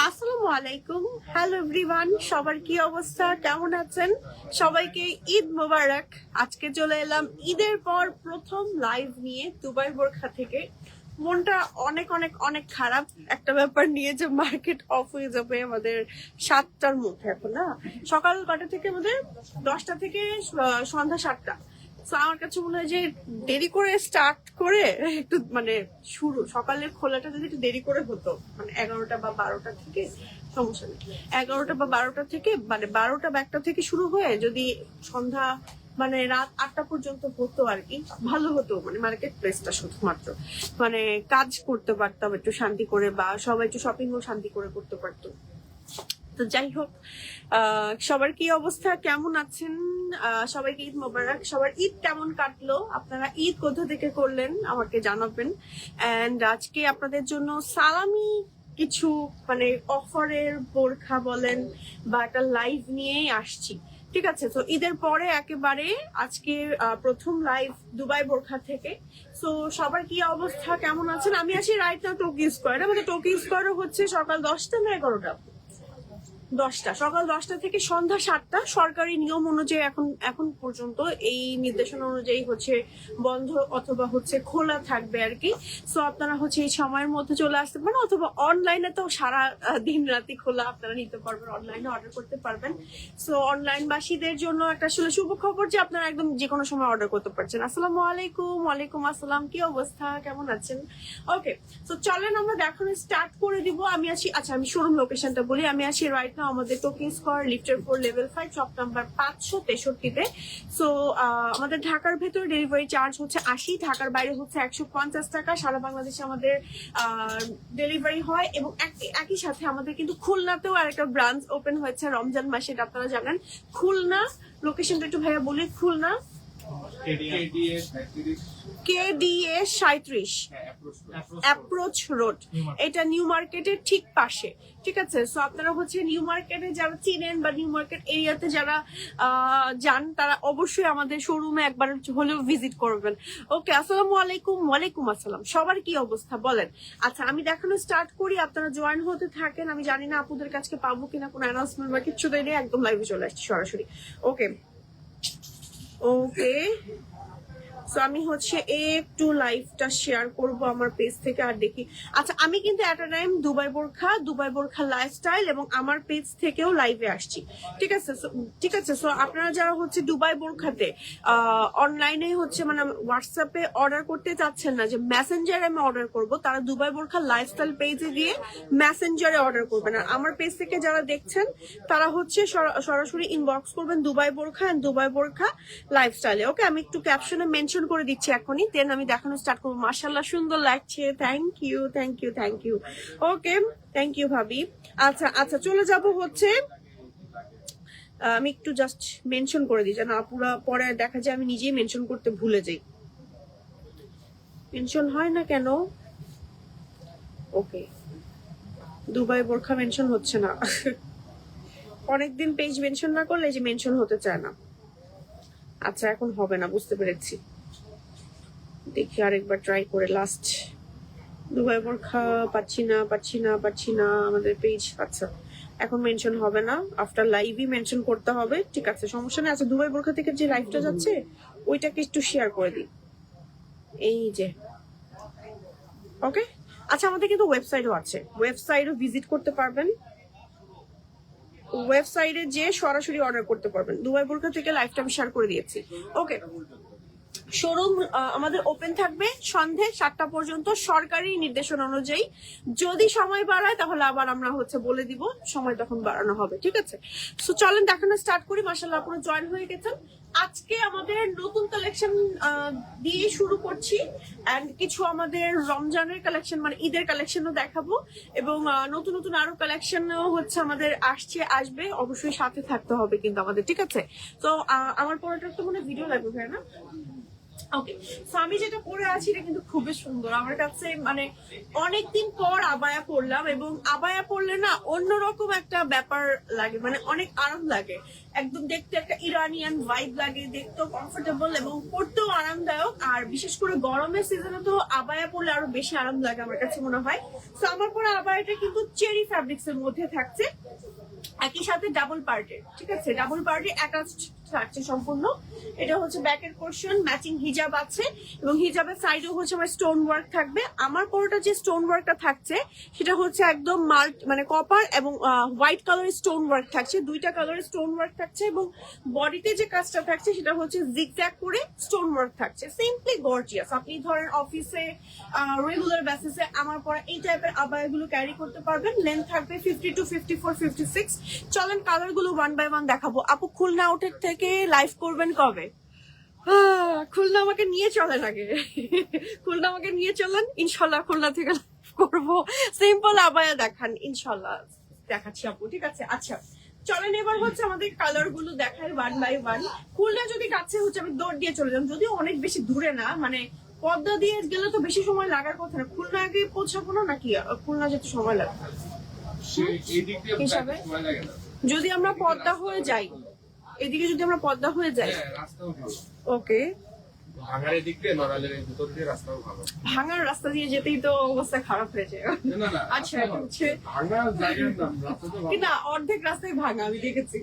আসসালামু আলাইকুম, hello everyone, সবার কি অবস্থা, কেমন আছেন? সবাইকে ঈদ মোবারক। আজকে চলে এলাম ঈদের পর প্রথম লাইভ নিয়ে দুবাই বোরখা থেকে। মনটা অনেক অনেক অনেক খারাপ একটা ব্যাপার নিয়ে, যে মার্কেট অফ হয়ে যাবে আমাদের 7টার মধ্যে। এখন না, সকাল কটা থেকে আমাদের 10টা থেকে সন্ধ্যা 7টা। তো আমার কাছে মনে হয় যে দেরি করে স্টার্ট করে একটু মানে শুরু সকালের খোলাটা যদি একটু দেরি করে হতো, মানে 11টা বা 12টা থেকে, সমস্যা নেই, 11টা বা 12টা থেকে, মানে 12টা বা 1টা থেকে শুরু হয়ে যদি সন্ধ্যা মানে রাত 8টা পর্যন্ত হতো আর কি, ভালো হতো। মানে মার্কেট প্লেসটা শুধুমাত্র মানে কাজ করতে পারতাম একটু শান্তি করে, বা সবাই একটু শপিংও শান্তি করে করতে পারতো। তো যাই হোক, সবার কি অবস্থা, কেমন আছেন? সবাইকে ঈদ মোবারক। সবার ঈদ কেমন কাটলো? আপনারা ঈদ কোথা থেকে করলেন আমাকে জানাবেন। এন্ড আজকে আপনাদের জন্য সালামি কিছু মানে অফারের বোরখা বলেন বা একটা লাইভ নিয়েই আসছি। ঠিক আছে, তো ঈদের পরে একেবারে আজকে প্রথম লাইভ দুবাই বোরখা থেকে। তো সবার কি অবস্থা, কেমন আছেন? আমি আছি রাইট নাও টোকিও স্কোয়ারে। আমাদের টোকিও স্কোয়ারে হচ্ছে সকাল 10টা না 11টা, 10টা, সকাল 10টা থেকে সন্ধ্যা 7টা। সরকারি নিয়ম অনুযায়ী এখন এখন পর্যন্ত এই নির্দেশনা অনুযায়ী হচ্ছে বন্ধ অথবা হচ্ছে খোলা থাকবে আর কি। সো আপনারা হচ্ছে এই সময়ের মধ্যে চলে আসতে পারেন, অথবা অনলাইনে তো সারা দিন রাতি খোলা, আপনারা নিতে পারবেন, অনলাইনে অর্ডার করতে পারবেন। সো অনলাইন বাসীদের জন্য একটা আসলে শুভ খবর যে আপনারা একদম যে কোনো সময় অর্ডার করতে পারছেন। আসসালামু আলাইকুম। ওয়ালাইকুম আসসালাম, কি অবস্থা, কেমন আছেন? ওকে, তো চলেন আমরা দেখানো স্টার্ট করে দিব। আমি আছি, আচ্ছা আমি শোরুম লোকেশনটা বলি। আমি আছি রাইট নাও আমাদের টোকিও স্কোয়ার লিফটের 4 লেভেল 5 শপ নাম্বার 563-তে। সো আমাদের ঢাকার ভেতরে ডেলিভারি চার্জ হচ্ছে 80, ঢাকার বাইরে হচ্ছে 150 টাকা। সারা বাংলাদেশে আমাদের ডেলিভারি হয়। এবং একই সাথে আমাদের কিন্তু খুলনাতেও আরেকটা ব্রাঞ্চ ওপেন হয়েছে রমজান মাসে, এটা আপনারা জানেন। খুলনা লোকেশনটা একটু ভাইয়া বলি। খুলনা KDS 37 অ্যাপ্রোচ রোড, এটা নিউ মার্কেটের ঠিক পাশে। ঠিক আছে, সো আপনারা হচ্ছে নিউ মার্কেটে যারা চিনেন বা নিউ মার্কেট এরিয়াতে যারা যান, তারা অবশ্যই আমাদের শোরুমে একবার হলেও ভিজিট করবেন। ওকে, আসসালামু আলাইকুম। ওয়ালাইকুম আসসালাম, সবার কি অবস্থা বলেন? আচ্ছা আমি দেখানো স্টার্ট করি, আপনারা জয়েন হতে থাকেন। আমি জানি না আপুদের কাছে পাবো কিনা কোনো অ্যানাউন্সমেন্ট বা কিচ্ছু দেয়নি, একদম লাইভে চলে আসছি সরাসরি। ওকে ওকে, সো আমি হচ্ছে একটু লাইভটা শেয়ার করব আমার পেজ থেকে আর দেখি। আচ্ছা আমি কিন্তু এট আ টাইম দুবাই বোরখা লাইফস্টাইল এবং আমার পেজ থেকেও লাইভে আসছি। ঠিক আছে, ঠিক আছে। সো আপনারা যারা হচ্ছে দুবাই বোরখাতে অনলাইনে হচ্ছে মানে হোয়াটসঅ্যাপে অর্ডার করতে চাচ্ছেন না, যে মেসেঞ্জারে আমি অর্ডার করব, তারা দুবাই বোরখা লাইফস্টাইল পেজে গিয়ে মেসেঞ্জারে অর্ডার করবেন। আর আমার পেজ থেকে যারা দেখছেন তারা হচ্ছে সরাসরি ইনবক্স করবেন দুবাই বোরখা এন্ড দুবাই বোরখা লাইফস্টাইলে। ওকে, আমি একটু ক্যাপশনে মেনশন করে দিচ্ছি এখনই, দেন আমি দেখানো স্টার্ট করবো। মাশাআল্লাহ সুন্দর লাগছে, thank you thank you thank you. Okay, thank you ভাবি। আচ্ছা আচ্ছা, চলে যাব হচ্ছে, আমি একটু জাস্ট মেনশন করে দিই যেন আপুরা পরে দেখা যায় আমি নিজেই মেনশন করতে ভুলে যাই, মেনশন হয় না কেন। ওকে, দুবাই বোরখা মেনশন হচ্ছে না অনেকদিন পেজ মেনশন না করলে যে মেনশন হতে চায় না। আচ্ছা এখন হবে না, বুঝতে পেরেছি, দেখি আরেকবার ট্রাই করে। লাস্ট দুবাই বোরখা পাচ্ছি না আমাদের পেজ। আচ্ছা এখন মেনশন হবে না, আফটার লাইভই মেনশন করতে হবে। ঠিক আছে, সমস্যা নেই। আচ্ছা দুবাই বোরখা থেকে যে লাইভটা যাচ্ছে ওইটাকে একটু শেয়ার করে দিই, এই যে। ওকে, আচ্ছা আমাদের কিন্তু ওয়েবসাইটও আছে, ওয়েবসাইটও ভিজিট করতে পারবেন, ওয়েবসাইটে যে সরাসরি অর্ডার করতে পারবেন। দুবাই বোরখা থেকে লাইভটা আমি শেয়ার করে দিয়েছি। ওকে, শোরুম আমাদের ওপেন থাকবে সন্ধে 7টা পর্যন্ত সরকারি নির্দেশনা অনুযায়ী। যদি সময় বাড়ায় তাহলে আবার আমরা হচ্ছে বলে দিব, সময় তখন বাড়ানো হবে। ঠিক আছে, সো চলেন দেখানো স্টার্ট করি। মাশাআল্লাহ আপনারা জয়েন হয়ে গেছেন। আজকে আমাদের নতুন কালেকশন দিয়ে শুরু করছি, এন্ড কিছু আমাদের রমজানের কালেকশন মানে ঈদের কালেকশনও দেখাবো, এবং নতুন নতুন আরো কালেকশনও হচ্ছে আমাদের আসবে। অবশ্যই সাথে থাকতে হবে কিন্তু আমাদের। ঠিক আছে, তো আমার পরেটা তো মনে ভিডিও লাগবে, ভাই না? ওকে, সো আমি যেটা পরে আছি এটা কিন্তু খুবই সুন্দর আমার কাছে, মানে অনেকদিন পর আবায়া পরলাম, এবং আবায়া পরলে না অন্যরকম একটা ব্যাপার লাগে, মানে অনেক আরাম লাগে, একদম দেখতে একটা ইরানিয়ান ভাইব লাগে, দেখতেও কমফোর্টেবল এবং পরতেও আরামদায়ক। আর বিশেষ করে গরমের সিজনে তো আবায়া পরলে আরো বেশি আরাম লাগে আমার কাছে মনে হয়। তো আমার পরে আবায়াটা কিন্তু চেরি ফ্যাব্রিক্স এর মধ্যে থাকছে, একই সাথে ডাবল পার্টের, ঠিক আছে, ডাবল পার্টে অ্যাটাচড থাকছে সম্পূর্ণ। এটা হচ্ছে ব্যাকের পোর্শন, ম্যাচিং হিজাব আছে, এবং হিজাবের সাইডেও হচ্ছে আমার স্টোন ওয়ার্ক থাকবে। আমার পরোটা যে স্টোন ওয়ার্কটা থাকছে সেটা হচ্ছে একদম মানে কপার এবং হোয়াইট কালারের স্টোন ওয়ার্ক থাকছে, দুইটা কালারের স্টোন ওয়ার্ক থাকছে, এবং বডিতে যে কাজটা থাকছে সেটা হচ্ছে জিগজ্যাগ করে স্টোন ওয়ার্ক থাকছে, সিম্পলি গর্জিয়াস। আপনি ধরেন অফিসে রেগুলার বেসিসে আমার পরে এই টাইপের আবায়াগুলো ক্যারি করতে পারবেন। লেন্থ থাকবে 52, 54, 56। চলেন কালার গুলো ওয়ান বাই ওয়ান দেখাবো। আপু খুলনা আউটের থেকে লাইভ করবেন কবে? খুলনা আমাকে নিয়ে চলেন আগে, খুলনা আমাকে নিয়ে চলেন, ইনশাল্লাহ খুলনা থেকে live করবো। সিম্পল আবায়া দেখান, ইনশাল্লাহ দেখাচ্ছি আপু, ঠিক আছে। আচ্ছা চলেন এবার হচ্ছে আমাদের কালার গুলো দেখাই ওয়ান বাই ওয়ান। খুলনা যদি কাছে হচ্ছে আমি দৌড় দিয়ে চলে যাবো, যদিও অনেক বেশি দূরে না, মানে পদ্মা দিয়ে গেলে তো বেশি সময় লাগার কথা না। খুলনা আগে পৌঁছাবো না নাকি? খুলনা যেতে সময় লাগবে হিসাবে, যদি আমরা পদ্মা হয়ে যাই, এদিকে যদি আমরা পদ্মা হয়ে যাই, ওকে, ভাঙার রাস্তা দিয়ে যেতেই তো অবস্থা খারাপ হয়ে যায়। আচ্ছা হচ্ছে না, অর্ধেক রাস্তায় ভাঙা আমি দেখেছি,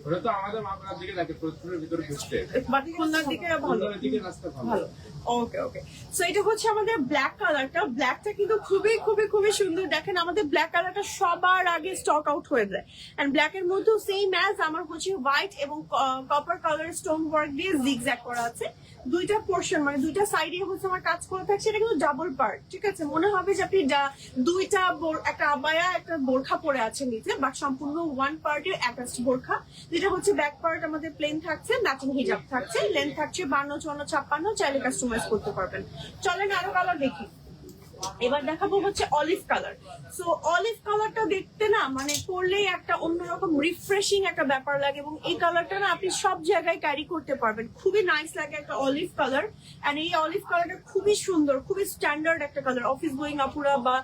বাট খুলনার দিকে ভালো ভালো। ওকে ওকে, সো এটা হচ্ছে আমাদের ব্ল্যাক কালারটা। ব্ল্যাকটা কিন্তু খুবই খুবই খুবই সুন্দর। দেখেন আমাদের ব্ল্যাক কালারটা সবার আগে স্টক আউট হয়ে যায়, এন্ড ব্ল্যাক এর মধ্যেও সেম অ্যাজ আমার হচ্ছে হোয়াইট এবং কপার কালার স্টোন ওয়ার্ক দিয়ে জিগজ্যাগ করা আছে। দুইটা পোর্শন মানে দুইটা সাইডে হচ্ছে আমার কাজ করে থাকছে, এটা কিন্তু ডাবল পার্ট, ঠিক আছে। মনে হবে যে আপনি দুইটা একটা আবায়া একটা বোরখা পরে আছে নিচে, বাট সম্পূর্ণ ওয়ান পার্টের অ্যাটাচড বোরখা। যেটা হচ্ছে ব্যাক পার্ট আমাদের প্লেন থাকছে, ম্যাচিং হিজাব থাকছে, লেন্থ থাকছে 52, 54, 56, চাইলে কাস্টমাইজ করতে পারবেন। চলেন আরো কালার দেখি। এবার দেখাবো হচ্ছে অলিভ কালার। সো অলিভ কালারটা দেখতে না মানে পরলেই একটা অন্যরকম রিফ্রেশিং একটা ব্যাপার লাগে, এবং এই কালারটা না আপনি সব জায়গায় ক্যারি করতে পারবেন, খুবই নাইস লাগে একটা অলিভ কালার। এন্ড এই অলিভ কালারটা খুবই সুন্দর, খুবই স্ট্যান্ডার্ড একটা কালার। অফিস গোয়িং আপুরা বা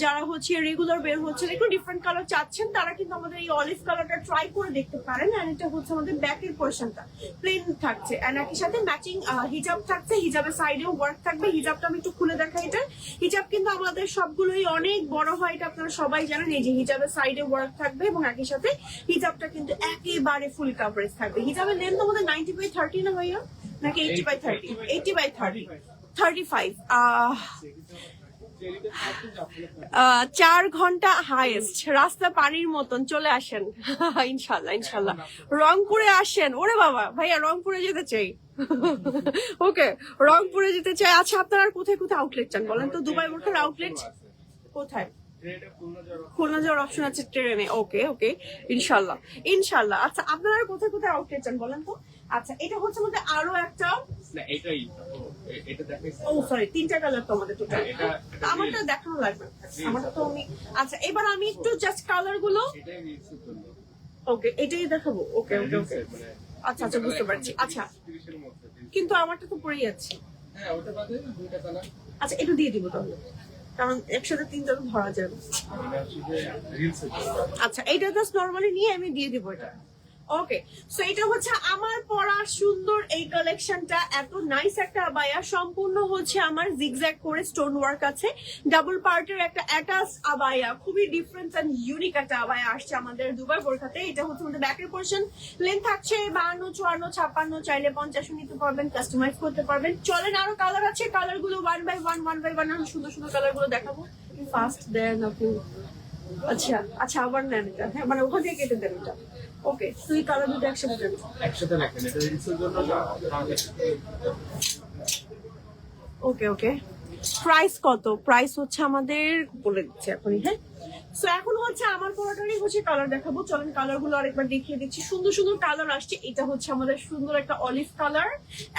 যারা হচ্ছে রেগুলার বের হচ্ছে একটু ডিফারেন্ট কালার চাচ্ছেন, তারা কিন্তু আমাদের এই অলিভ কালারটা ট্রাই করে দেখতে পারেন। এন্ড এটা হচ্ছে আমাদের ব্যাকের পোর্শনটা প্লেন থাকছে, এন্ড একই সাথে ম্যাচিং হিজাব থাকছে, হিজাবের সাইডেও ওয়ার্ক থাকবে। হিজাবটা আমি একটু খুলে দেখাই। এটা হিজাব কিন্তু আমাদের সবগুলোই অনেক বড় হয়, এটা আপনারা সবাই জানেন। এই যে হিজাবের সাইডে ওয়ার্ক থাকবে, এবং একই সাথে হিজাবটা কিন্তু একেবারে ফুল কাভারেজ থাকবে। হিজাবের লেন্থ আমাদের 90/30 না ভাইয়া, নাকি 80/30? 80/30, 35। 4 ঘন্টা হাইয়েস্ট, রাস্তা পানির মতন। চলে আসেন ইনশাল্লাহ ইনশাল্লাহ। রংপুরে আসেন। ওরে বাবা ভাইয়া, রংপুরে যেতে চাই। ওকে, রংপুরে যেতে চাই। আচ্ছা আপনারা কোথায় কোথায় আউটলেট চান বলেন তো? দুবাই বোরখার আউটলেট কোথায়? খুলনা যাওয়ার অপশন আছে ট্রেনে। ওকে ওকে, ইনশাল্লাহ ইনশাল্লাহ। আচ্ছা আপনারা কোথায় কোথায় আউটলেট চান বলেন তো? আচ্ছা এটা হচ্ছে আমাদের আরো একটা, ও সরি, 3টা কালার তো আমাদের টোটাল। আমারটা দেখানো লাগবে, আমারটা তো আমি। আচ্ছা এবার আমি একটু জাস্ট কালার গুলো, ওকে এটাই দেখাবো। ওকে ওকে ওকে, আচ্ছা আচ্ছা বুঝতে পারছি। আচ্ছা কিন্তু আমারটা তো পড়ে যাচ্ছে। আচ্ছা এটা দিয়ে দিব তাহলে, কারণ একসাথে 3টা তো ধরা যাবে। আচ্ছা এইটা জাস্ট নরমালি নিয়ে আমি দিয়ে দিব এটা। ওকে, সো এটা হচ্ছে আমার পরা সুন্দর এই কালেকশনটা। এত নাইস একটা আবায়া, সম্পূর্ণ হচ্ছে আমার জিগজ্যাগ করে স্টোন ওয়ার্ক আছে, ডাবল পার্টের একটা অ্যাটাচ আবায়া, খুবই ডিফারেন্ট এন্ড ইউনিক একটা আবায়া আসছে আমাদের দুবাই বোরখাতে। এটা হচ্ছে আমাদের ব্যাকের পোর্শন, লেন্থ থাকছে 52, 54, 56, চাইলে 50 নিতে পারবেন, কাস্টমাইজ করতে পারবেন। চলেন আরো কালার আছে, কালার গুলো ওয়ান বাই ওয়ান আমি সুন্দর সুন্দর কালার গুলো দেখাবো। ফার্স্ট দেন আপু। আচ্ছা আচ্ছা আবার নেন এটা, হ্যাঁ মানে ওখান থেকে কেটে দেন এটা। ওকে, তুই কালার দুটো একসাথে দেন, একসাথে রাখেন, এটা রিলসের জন্য। ওকে ওকে, প্রাইস কত? প্রাইস হচ্ছে আমাদের বলে দিচ্ছি এখনই, হ্যাঁ সো এখন হচ্ছে আমার পরাটারই হচ্ছে কালার দেখাবো, চলেন কালার গুলো আরেকবার দেখিয়ে দিচ্ছি। সুন্দর সুন্দর কালার আসছে, এটা হচ্ছে আমাদের সুন্দর একটা অলিভ কালার।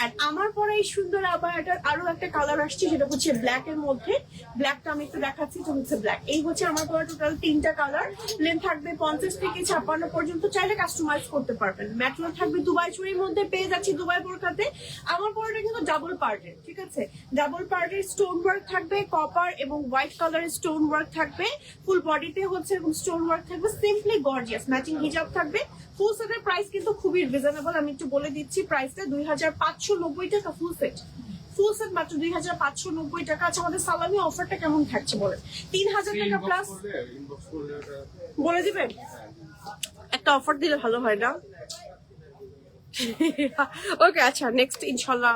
এন্ড আমার পরে এই সুন্দর আবায়াটার আরো একটা কালার আসছে, সেটা হচ্ছে ব্ল্যাক এর মধ্যে। ব্ল্যাকটা আমি একটু দেখাচ্ছি, এটা হচ্ছে ব্ল্যাক। এই হচ্ছে আমার পরে টোটাল 3টা কালার। লেন্থ থাকবে 50 থেকে 56 পর্যন্ত, চাইলে কাস্টমাইজ করতে পারবেন। ম্যাটেরিয়াল থাকবে দুবাই চুড়ির মধ্যে, পেয়ে যাচ্ছি দুবাই বোরখাতে। আমার পরেটা কিন্তু ডাবল পার্টের, ঠিক আছে, ডাবল পার্টের স্টোন ওয়ার্ক থাকবে, কপার এবং হোয়াইট কালারের স্টোন ওয়ার্ক থাকবে। ফুল বডিতে হচ্ছে এরকম স্টোন ওয়ার্ক থাকবে, সিম্পলি গর্জিয়াস। ম্যাচিং হিজাব থাকবে। ফুল সেটের প্রাইস কিন্তু খুবই রিজনেবল, আমি একটু বলে দিচ্ছি প্রাইসটা 2590 টাকা ফুল সেট। ফুল সেট মাত্র 2590 টাকা। আচ্ছা, আমাদের সালামি অফারটা কেমন থাকছে বলেন? 3000 টাকা প্লাস বলে দিবেন? একটা অফার দিলে ভালো হয় না? ওকে, আচ্ছা, নেক্সট ইনশাল্লাহ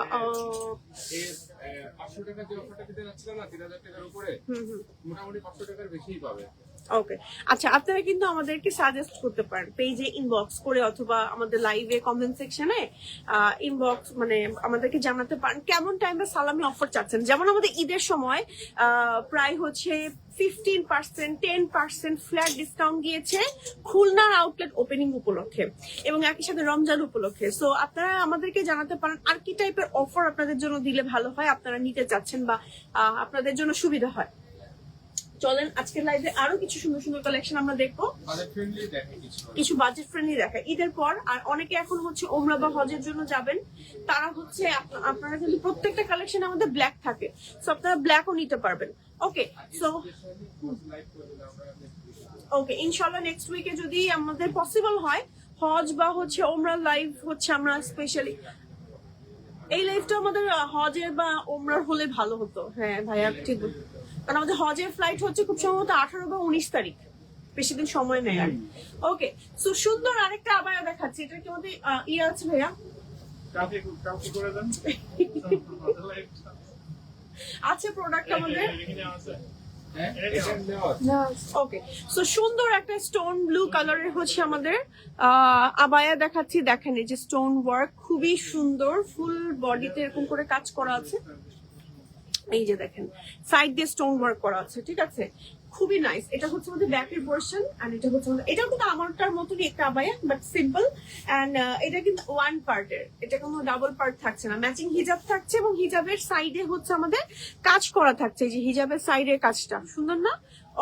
500 টাকা যে অফারটা দিতে যাচ্ছিলাম না 3000 টাকার উপরে, মোটামুটি 500 টাকার বেশিই পাবে। ওকে, আচ্ছা, আপনারা কিন্তু আমাদেরকে সাজেস্ট করতে পারেন পেজে ইনবক্স করে অথবা আমাদের লাইভে কমেন্ট সেকশনে ইনবক্স মানে আমাদেরকে জানাতে পারেন কেমন টাইমে সালামি অফার চাচ্ছেন। যেমন আমাদের ঈদের সময় প্রায় হচ্ছে 15%, 10% ফ্ল্যাট ডিসকাউন্ট গিয়েছে খুলনার আউটলেট ওপেনিং উপলক্ষে এবং একই সাথে রমজান উপলক্ষে। সো আপনারা আমাদেরকে জানাতে পারেন আর কি টাইপের অফার আপনাদের জন্য দিলে ভালো হয়, আপনারা নিতে চাচ্ছেন বা আপনাদের জন্য সুবিধা হয়। চলেন আজকের লাইভে আরো কিছু সুন্দর সুন্দর কালেকশন আমরা দেখবো, কিছু বাজেট ফ্রেন্ডলি দেখা ঈদের পর। আর অনেকে এখন হচ্ছে ওমরা বা হজের জন্য যাবেন, তারা হচ্ছে আপনারা কিন্তু প্রত্যেকটা কালেকশন আমাদের ব্ল্যাক থাকে, সো আপনারা ব্ল্যাকও নিতে পারবেন। ওকে, সো ওকে, ইনশাল্লাহ নেক্সট উইকে যদি আমাদের পসিবল হয় হজ বা হচ্ছে ওমরা লাইভ হচ্ছে আমরা স্পেশালি এই লাইভটা আমাদের হজের বা ওমরার হলে ভালো হতো। হ্যাঁ ভাইয়া, ঠিক, কারণ আমাদের হজের ফ্লাইট হচ্ছে খুব সম্ভবত 18 বা 19 তারিখ, বেশি দিন সময় নেই আর। ওকে, সো সুন্দর আরেকটা আবায়া দেখাচ্ছি, এটা কি আমাদের ইয়ে আছে ভাইয়া? আছে প্রোডাক্ট আমাদের। ওকে, সো সুন্দর একটা স্টোন ব্লু কালারের হচ্ছে আমাদের আবায়া দেখাচ্ছি। দেখেন এই যে স্টোন ওয়ার্ক খুবই সুন্দর, ফুল বডিতে এরকম করে কাজ করা আছে। এই যে দেখেন সাইড দিয়ে স্টোন ওয়ার্ক করা আছে, ঠিক আছে, খুবই নাইস। এটা হচ্ছে আমাদের ব্যাকের পোরশন এন্ড এটা হচ্ছে আমাদের, এটাও কিন্তু আমারটার মতনই একটা আবায়া বাট সিম্পল। এন্ড এটা কিন্তু ওয়ান পার্টের, এটা কোনো ডাবল পার্ট থাকছে না। ম্যাচিং হিজাব থাকছে এবং হিজাবের সাইডে হচ্ছে আমাদের কাজ করা থাকছে। এই যে হিজাবের সাইডের কাজটা সুন্দর না?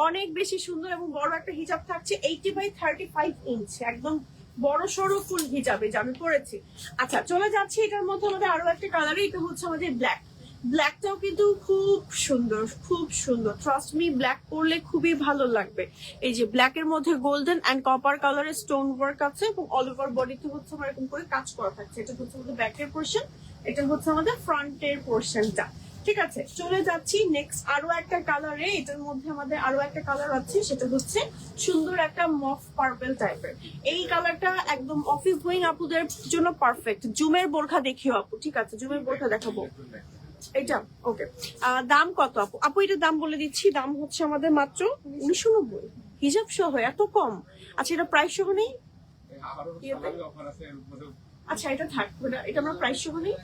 অনেক বেশি সুন্দর এবং বড় একটা হিজাব থাকছে, 80/35 ইঞ্চ, একদম বড় সড়ো ফুল হিজাবে যে আমি পরেছি। আচ্ছা, চলে যাচ্ছি এটার মধ্যে আমাদের আরো একটা কালারে, এটা হচ্ছে আমাদের ব্ল্যাক। ব্ল্যাকটাও কিন্তু খুব সুন্দর, খুব সুন্দর, ট্রাস্ট মি, ব্ল্যাক পরলে খুবই ভালো লাগবে। এই যে ব্ল্যাক এর মধ্যে গোল্ডেন এন্ড কপার কালারের স্টোন ওয়ার্ক আছে এবং অল ওভার বডিতে হচ্ছে আমার এরকম করে কাজ করা থাকছে। এটা হচ্ছে আমাদের ব্যাকের পোর্শন, এটা হচ্ছে আমাদের ফ্রন্টের পোর্শনটা, ঠিক আছে। চলে যাচ্ছি নেক্সট আরো একটা কালারে, এটার মধ্যে আমাদের আরো একটা কালার আছে, সেটা হচ্ছে সুন্দর একটা মফ পার্পল টাইপের। এই কালারটা একদম অফিস গোয়িং আপুদের জন্য পারফেক্ট। জুমের বোরখা দেখিও আপু, ঠিক আছে, জুমের বোরখা দেখাবো এটা। ওকে, দাম কত আপু? আপু এটার দাম বলে দিচ্ছি, দাম হচ্ছে আমাদের মাত্র 1990 হিজাব সহ, এত কম। আচ্ছা, এটা প্রাইস সহ নেই? আচ্ছা, এটা থাকবে না, এটা আমরা প্রাইস সহ নেই।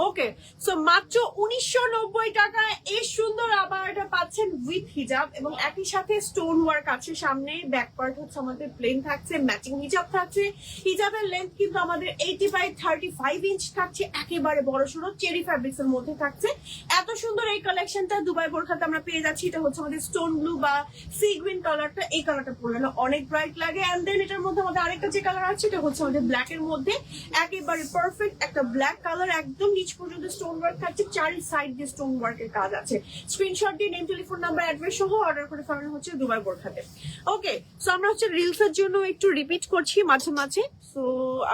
ওকে, সো মাত্র 1990 টাকায় এই সুন্দর আবার এটা পাচ্ছেন উইথ হিজাব এবং একই সাথে স্টোন ওয়ার্ক আছে। সামনে ব্যাক পার্ট হচ্ছে আমাদের প্লেন থাকছে, ম্যাচিং হিজাব থাকছে। হিজাবের লেন্থ কিন্তু আমাদের 80/35 ইঞ্চ থাকছে, একেবারে বড় সড়ো চেরি ফ্যাব্রিক্স এর মধ্যে থাকছে। এত সুন্দর এই কালেকশনটা দুবাই বোরখাতে আমরা পেয়ে যাচ্ছি। এটা হচ্ছে আমাদের স্টোন ব্লু বা সি গ্রিন কালারটা, এই কালারটা পরলে অনেক ব্রাইট লাগে। এন্ড দেন এটার মধ্যে আমাদের আরেকটা যে কালার আছে, এটা হচ্ছে আমাদের ব্ল্যাক এর মধ্যে, একেবারে পারফেক্ট একটা ব্ল্যাক কালার, একদম নিচ পর্যন্ত স্টোন ওয়ার্ক থাকছে, চারি সাইড দিয়ে স্টোন ওয়ার্কের কাজ আছে। স্ক্রিনশট দিয়ে নেম, টেলিফোন নাম্বার, অ্যাড্রেস সহ অর্ডার করে ফেলানো হচ্ছে দুবাই বোরখাতে। ওকে, সো আমরা হচ্ছে রিলস এর জন্য একটু রিপিট করছি মাঝে মাঝে, সো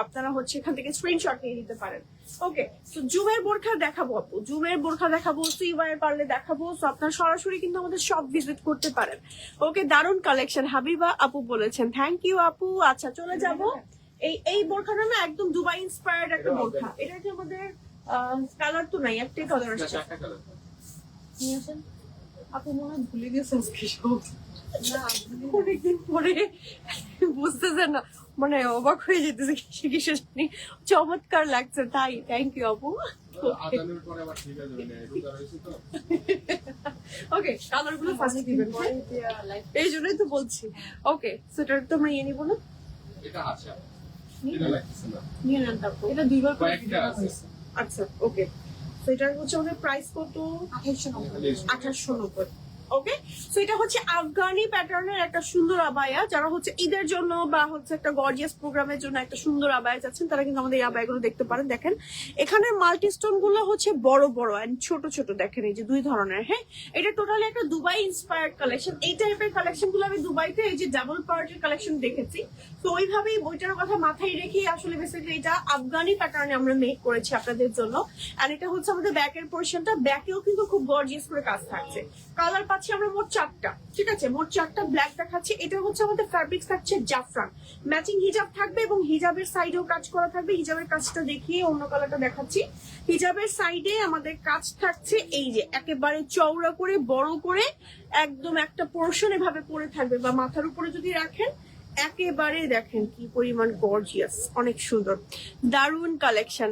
আপনারা হচ্ছে এখান থেকে স্ক্রিনশট নিয়ে নিতে পারেন। ওকে, সো জুমের বোরখা দেখাবো আপু, জুমের বোরখা দেখাবো, সিওয়ার পারলে দেখাবো। সো আপনারা সরাসরি কিন্তু আমাদের শপ ভিজিট করতে পারেন। ওকে, দারুণ কালেকশন হাবিবা আপু বলেছেন, থ্যাংক ইউ আপু। আচ্ছা, চলে যাবো এই বোরখাটা না একদম দুবাই ইন্সপায়ার্ড একটা বোরখা। এটা যে আমাদের কালার তো নাই, একটাই কালার আসছে। আপু মনে হয় ভুলে গেছে আজকে সব, অনেকদিন পরে বুঝতেছেন না, মানে অবাক হয়ে যেতেছে কিসে কিসে জানি চমৎকার লাগছে তাই। থ্যাংক ইউ আপু। আজানের পরে আবার ঠিক আছে মানে রোজা রয়েছে তো। ওকে, কালার গুলো ফার্স্ট দিবেন, এই জন্যই তো বলছি। ওকে, সেটা তোমরা ইয়ে নিবো না, এটা আছে এটা লাগতেছে না। নিয়ে নেন তারপর। এটা দুইবার করে কয়েকটা আছে। আচ্ছা ওকে, সেটা হচ্ছে আমাদের প্রাইস কত? 2890। ওকে, সো এটা হচ্ছে আফগানি প্যাটার্নের একটা সুন্দর আবায়া। যারা হচ্ছে ঈদের জন্য বা হচ্ছে একটা গর্জিয়াস প্রোগ্রামের জন্য একটা সুন্দর আবায়া চাচ্ছেন, তারা কিন্তু আমাদের এই আবায়াগুলো দেখতে পারেন। দেখেন এখানে মাল্টি স্টোন গুলো হচ্ছে বড় বড় এন্ড ছোট ছোট, দেখেন এই যে দুই ধরনের। হ্যাঁ, এটা টোটালি একটা দুবাই ইন্সপায়ার্ড কালেকশন। এই টাইপের কালেকশন গুলো আমি দুবাইতে এই যে ডাবল পার্টের কালেকশন দেখেছি, তো ওইভাবেই বইটার কথা মাথায় রেখে আসলে বেসিক্যালি এটা আফগানি প্যাটার্নে আমরা মেক করেছি আপনাদের জন্য। আর এটা হচ্ছে আমাদের ব্যাকের পোর্শনটা, ব্যাকেও কিন্তু খুব গর্জিয়াস করে কাজ থাকছে। কালার পাচ্ছি আমরা মোট 4টা, ঠিক আছে, মোট 4টা ব্ল্যাক দেখাচ্ছি। এটা হচ্ছে আমাদের ফ্যাব্রিক থাকছে জাফরান, ম্যাচিং হিজাব থাকবে এবং হিজাবের সাইডেও কাজ করা থাকবে। হিজাবের কাজটা দেখিয়ে অন্য কালারটা দেখাচ্ছি। হিজাবের সাইডে আমাদের কাজ থাকছে এই যে একেবারে চওড়া করে বড় করে একদম একটা পোর্শন এভাবে পরে থাকবে, বা মাথার উপরে যদি রাখেন একেবারে দেখেন কি পরিমাণ গর্জিয়াস, অনেক সুন্দর দারুন কালেকশন।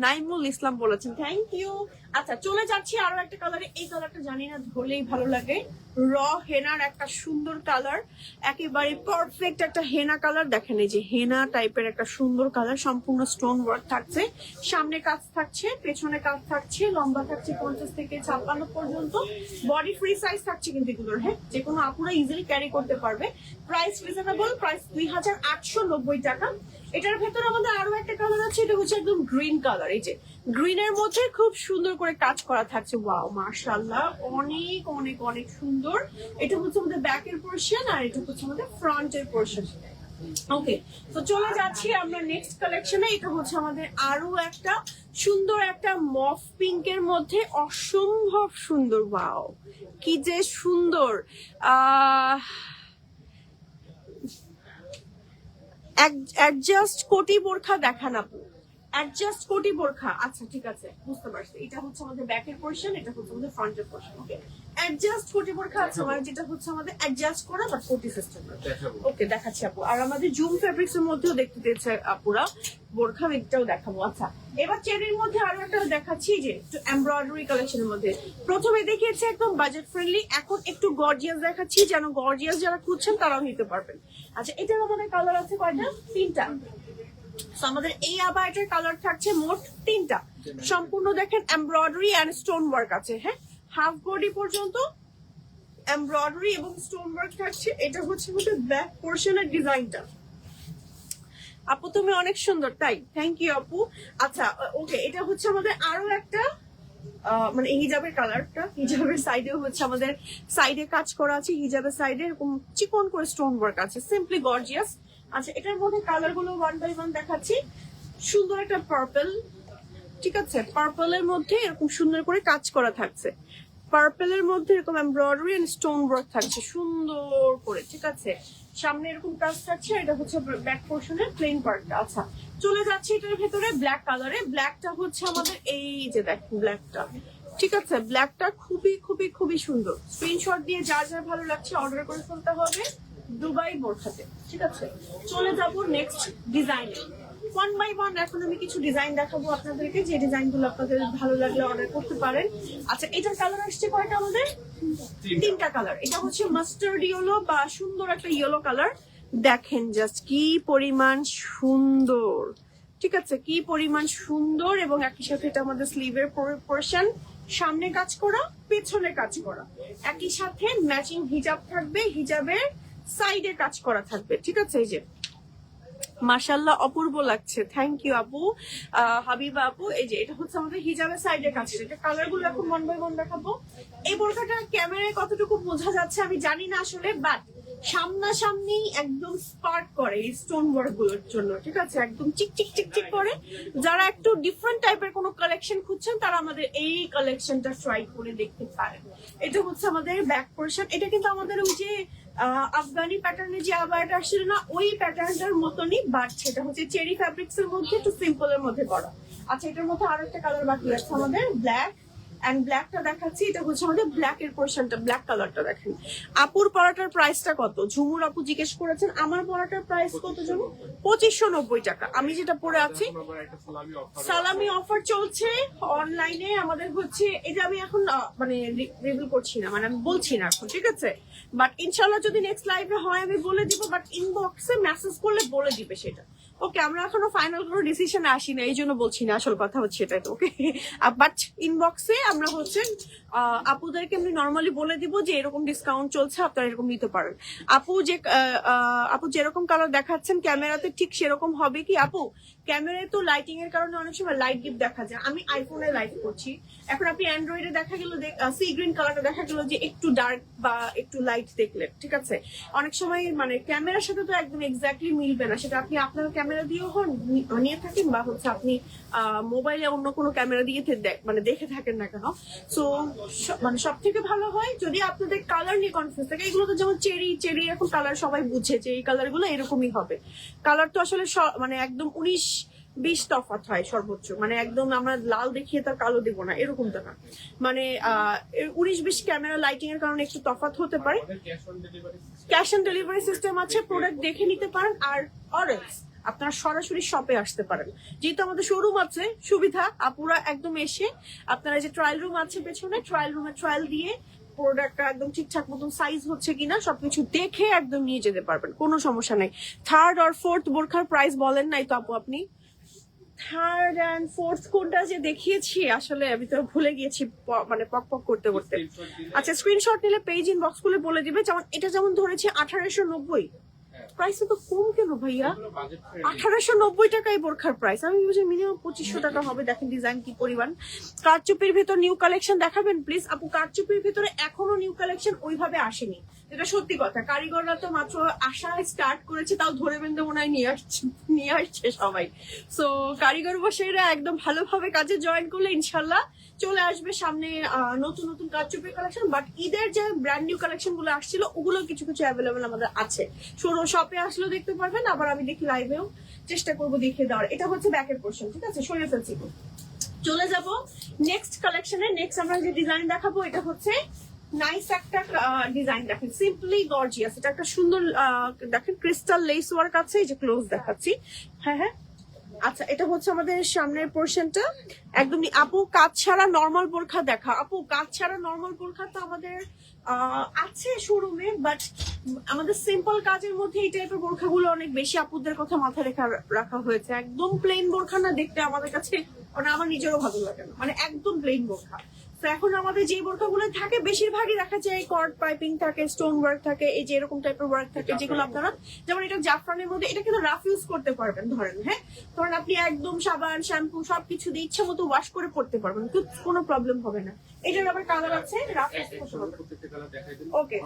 নাইমুল ইসলাম বলেছেন, থ্যাংক ইউ। আচ্ছা, চলে যাচ্ছি আরো একটা কালারে। এই কালারটা জানি না ধরলেই ভালো লাগে, র হেনার একটা সুন্দর কালার, একেবারে পারফেক্ট একটা হেনা কালার। দেখেন এই যে হেনা টাইপের একটা সুন্দর কালার, সম্পূর্ণ স্টোন ওয়ার্ক থাকছে, সামনে কাজ থাকছে, পেছনে কাজ থাকছে, লম্বা থাকছে 50 থেকে 56 পর্যন্ত, বডি ফ্রি সাইজ থাকছে কিন্তু এগুলোর। হ্যাঁ, যে কোনো আপুরা ইজিলি ক্যারি করতে পারবে। প্রাইস রিজনেবল, প্রাইস 2890 টাকা। এটার ভেতরে আমাদের আরো একটা কালার আছে, এটা হচ্ছে একদম গ্রিন কালার। এই যে গ্রিনের মধ্যে খুব সুন্দর করে কাজ করা থাকছে, ওয়াও মাশাআল্লাহ, অনেক অনেক অনেক সুন্দর। এটা হচ্ছে আমাদের ব্যাকের পোর্শন আর এটা হচ্ছে আমাদের ফ্রন্টের পোর্শন। ওকে, তো চলে যাচ্ছি আমরা নেক্সট কালেকশনে। এটা হচ্ছে আমাদের আরো একটা সুন্দর একটা মফ পিঙ্কের মধ্যে, অসম্ভব সুন্দর, ওয়াও কি যে সুন্দর। অ্যাডজাস্ট কোটি বোরখা দেখান আপু, অ্যাডজাস্ট কোটি বোরখা। আচ্ছা ঠিক আছে, বুঝতে পারছি। এটা হচ্ছে আমাদের ব্যাকের পোর্শন, এটা হচ্ছে আমাদের ফ্রন্টের পোর্শন। ওকে, অ্যাডজাস্ট কোটি বোরখা আছে, মানে যেটা হচ্ছে আমাদের অ্যাডজাস্ট করা বাট কোটি সিস্টেম। ওকে, দেখাচ্ছি আপু। আর আমাদের জুম ফেব্রিক্স এর মধ্যেও দেখতে দিয়েছে আপুরা বোরখা, এটাও দেখাবো। আচ্ছা, এবার চেরির মধ্যে আরো একটা দেখাচ্ছি, যে একটু এমব্রয়ডারি কালেকশনের মধ্যে। প্রথমে দেখিয়েছি একদম বাজেট ফ্রেন্ডলি, এখন একটু গর্জিয়াস দেখাচ্ছি, যেন গর্জিয়াস যারা খুঁজছেন তারাও নিতে পারবেন। আচ্ছা, এটার আমাদের কালার আছে কয়টা? 3টা। আমাদের এই আবায়াটার কালার থাকছে মোট 3টা, সম্পূর্ণ দেখেন এমব্রয়ডারি এন্ড স্টোন ওয়ার্ক আছে। হ্যাঁ, হাফ বডি পর্যন্ত এমব্রয়ডারি এবং স্টোন ওয়ার্ক থাকছে। এটা হচ্ছে আমাদের ব্যাক পোর্শনের ডিজাইনটা। আপু তুমি অনেক সুন্দর, তাই থ্যাংক ইউ আপু। আচ্ছা ওকে, এটা হচ্ছে আমাদের আরো একটা মানে হিজাবের কালারটা, হিজাবের সাইডেও হচ্ছে আমাদের সাইডে কাজ করা আছে, হিজাবের সাইডে এরকম চিকন করে স্টোন ওয়ার্ক আছে, সিম্পলি গর্জিয়াস। আচ্ছা, এটার মধ্যে কালার গুলো 1 বাই 1 দেখাচ্ছি। সুন্দর একটা পার্পল, ঠিক আছে, পার্পলের মধ্যে এরকম সুন্দর করে কাজ করা থাকছে, পার্পলের মধ্যে এরকম এমব্রয়ডারি এন্ড স্টোন ওয়ার্ক থাকছে সুন্দর করে, ঠিক আছে, সামনে এরকম কাজ থাকছে। এটা হচ্ছে ব্যাক পোর্শনের প্লেন পার্টটা। আচ্ছা, চলে যাচ্ছে এটার ভেতরে ব্ল্যাক কালারে। ব্ল্যাকটা হচ্ছে আমাদের এই যে দেখুন ব্ল্যাকটা, ঠিক আছে, ব্ল্যাকটা খুবই খুবই খুবই সুন্দর। স্ক্রিনশট দিয়ে যা যা ভালো লাগছে অর্ডার করে ফেলতে হবে দুবাই বোরখাতে, ঠিক আছে। চলে যাবো নেক্সট ডিজাইনে, 1 বাই 1 এখন আমি কিছু ডিজাইন দেখাবো আপনাদেরকে, যে ডিজাইন গুলো আপনাদের ভালো লাগলে অর্ডার করতে পারেন। আচ্ছা, এটার কালার আসছে কয়টা আমাদের? 3টা কালার। এটা হচ্ছে মাস্টার্ড ইয়েলো বা সুন্দর একটা ইয়েলো কালার। দেখেন জাস্ট কি পরিমাণ সুন্দর, ঠিক আছে, কি পরিমাণ সুন্দর। এবং একই সাথে এটা আমাদের স্লিভের পোর্শন, সামনে কাজ করা, পেছনে কাজ করা, একই সাথে ম্যাচিং হিজাব থাকবে, হিজাবের সাইডে কাজ করা থাকবে, ঠিক আছে। এই যে মাশাআল্লাহ অপূর্ব লাগছে, থ্যাংক ইউ আপু, হাবিবা আপু। এই যে এটা হচ্ছে আমাদের হিজাবের সাইডে কাজ, এটা কালার গুলো এখন 1 বাই 1 দেখাবো। এই বোরখাটা ক্যামেরায় কতটুকু বোঝা যাচ্ছে আমি জানি না আসলে, বাট সামনাসামনি একদম স্পার্ক করে এই স্টোন ওয়ার্ক গুলোর জন্য, ঠিক আছে, একদম চিকচিক চিকচিক করে। যারা একটু ডিফারেন্ট টাইপের কোনো কালেকশন খুঁজছেন তারা আমাদের এই কালেকশনটা ট্রাই করে দেখতে পারেন। এটা হচ্ছে আমাদের ব্যাক পোর্শন। এটা কিন্তু আমাদের ওই যে আফগানি প্যাটার্নে যে আবায়াটা আসছিল না, ওই প্যাটার্নটার মতনই, বাট সেটা হচ্ছে চেরি ফ্যাব্রিক্স এর মধ্যে একটু সিম্পল এর মধ্যে করা। আচ্ছা, এটার মধ্যে আরো একটা কালার বাকি আছে আমাদের, ব্ল্যাক এন্ড ব্ল্যাকটা দেখাচ্ছি, এটা হচ্ছে আমাদের ব্ল্যাক এর পোর্শনটা, ব্ল্যাক কালারটা দেখেন। আপুর পরাটার প্রাইসটা কত? ঝুমুর আপু জিজ্ঞেস করেছেন আমার পরাটার প্রাইস কত ঝুমুর? 2590 টাকা। আমি যেটা পরে আছি এখন আবার একটা সালামি অফার চলছে অনলাইনে আমাদের হচ্ছে, এটা আমি এখন মানে রিভিল করছি না, মানে আমি বলছি না এখন, ঠিক আছে? বাট ইনশাল্লাহ যদি নেক্সট লাইভে হয় আমি বলে দিব, বাট ইনবক্সে মেসেজ করলে বলে দিবে সেটা। ওকে, আমরা এখনো ফাইনাল কোনো ডিসিশনে আসি না, এই জন্য বলছি না, আসল কথা হচ্ছে এটা। ওকে, বাট ইনবক্সে আমরা হচ্ছে আপুদেরকে আমি নর্মালি বলে দিব যে এরকম ডিসকাউন্ট চলছে, আপনারা এরকম নিতে পারেন। আপু যেরকম কালার দেখাচ্ছেন ক্যামেরাতে ঠিক সেরকম হবে কি আপু? ক্যামেরায় তো লাইটিং এর কারণে অনেক সময় লাইট ডিপ দেখা যায়। আমি আইফোনে লাইভ করছি, এখন আপনি অ্যান্ড্রয়েডে দেখা গেল সি গ্রিন কালারটা দেখা গেল যে একটু ডার্ক বা একটু লাইট দেখলেন, ঠিক আছে? অনেক সময় মানে ক্যামেরার সাথে তো একদম এক্স্যাক্টলি মিলবে না, সেটা আপনি আপনার ক্যামেরা দিয়েও নিয়ে থাকেন বা হচ্ছে আপনি মোবাইলে অন্য কোনো ক্যামেরা দিয়ে মানে দেখে থাকেন না কেন। সো মানে সব থেকে ভালো হয় যদি আপনাদের কালার নিয়ে কনফিউজ থাকে। এগুলো তো যেমন চেরি এখন কালার সবাই বুঝে যে এই কালার গুলো এরকমই হবে। কালার তো আসলে মানে একদম 19-20 তফাৎ হয় সর্বোচ্চ, মানে একদম আমরা লাল দেখিয়ে তার কালো দেবো না এরকমটা না, মানে 19-20 ক্যামেরা লাইটিং এর কারণে একটু তফাৎ হতে পারে। ক্যাশ অন ডেলিভারি সিস্টেম আছে, প্রোডাক্ট দেখে নিতে পারেন। আর অরেঞ্জ আপনারা সরাসরি শপে আসতে পারেন, যেহেতু আমাদের শোরুম আছে, সুবিধা আপুরা একদম এসে আপনারা যে ট্রায়াল রুম আছে পেছনে, ট্রায়াল রুমে ট্রায়াল দিয়ে প্রোডাক্টটা একদম ঠিকঠাক মতন সাইজ হচ্ছে কিনা সবকিছু দেখে একদম নিয়ে যেতে পারবেন, কোনো সমস্যা নাই। থার্ড আর ফোর্থ বোরখার প্রাইস বলেন নাই তো আপু আপনি? থার্ড এন্ড ফোর্থ কোনটা যে দেখিয়েছি আসলে আমি তো ভুলে গিয়েছি, মানে পক পক করতে করতে। আচ্ছা, স্ক্রিনশট নিলে পেজ ইনবক্স করে বলে দিবে। যেমন এটা যেমন ধরেছে 1890, প্রাইস তো কম কেন ভাইয়া? 1890 টাকায় বোরখার প্রাইস, আমি বুঝি মিনিমাম 2500 টাকা হবে। দেখেন ডিজাইন কি পরিমাণ। কারচুপির ভেতর নিউ কালেকশন দেখাবেন প্লিজ আপু? কারচুপির ভেতরে এখনো নিউ কালেকশন ওইভাবে আসেনি, এটা সত্যি কথা। কারিগররা তো মাত্র আসা স্টার্ট করেছে, তাও ধরে বেঁধে মনে হয় নিয়ে আসছে সবাই। সো কারিগর বসেরা একদম ভালোভাবে কাজে জয়েন করলে ইনশাল্লাহ চলে আসবে সামনে নতুন নতুন কারচুপির কালেকশন। বাট ঈদের যে ব্র্যান্ড নিউ কালেকশন গুলো আসছিল ওগুলো কিছু কিছু অ্যাভেলেবেল আমাদের আছে, শপে আসলেও দেখতে পারবেন, আবার আমি দেখি লাইভেও চেষ্টা করবো দেখিয়ে দেওয়ার। এটা হচ্ছে ব্যাকের পোর্শন, ঠিক আছে? সরিয়ে ফেলছি। চলে যাব নেক্সট কালেকশনে। নেক্সট আমরা যে ডিজাইন দেখাবো এটা হচ্ছে নাইস একটা ডিজাইন, দেখেন সিম্পলি গর্জিয়াস। এটা একটা সুন্দর দেখেন ক্রিস্টাল লেস ওয়ার্ক আছে, এই যে ক্লোজ দেখাচ্ছি। হ্যাঁ হ্যাঁ, আচ্ছা, এটা হচ্ছে আমাদের সামনের পোর্শনটা একদমই। আপু কাজ ছাড়া নর্মাল বোরখা দেখা। আপু কাজ ছাড়া নর্মাল বোরখা তো আমাদের আছে শোরুমে, বাট আমাদের সিম্পল কাজের মধ্যে এই টাইপের বোরখাগুলো অনেক বেশি আপুদের কথা মাথায় রাখা হয়েছে। একদম প্লেন বোরখা না দেখতে আমাদের কাছে, মানে আমার নিজেরও ভালো লাগে না, মানে একদম প্লেন বোরখা। তো এখন আমাদের যে বোরখাগুলো থাকে বেশিরভাগই দেখা যায় কর্ড পাইপিং থাকে, স্টোন ওয়ার্ক থাকে, এই যে এরকম টাইপের ওয়ার্ক থাকে, যেগুলো আপনারা যেমন এটা জাফরানের মধ্যে, এটা কিন্তু রাফ ইউজ করতে পারবেন। ধরেন হ্যাঁ, ধরেন আপনি একদম সাবান শ্যাম্পু সবকিছু দিয়ে ইচ্ছা মতো ওয়াশ করে পড়তে পারবেন, কোনো প্রবলেম হবে না। এটার আবার কালার আছে, রাফ ইউজ করতে পারবেন। ওকে,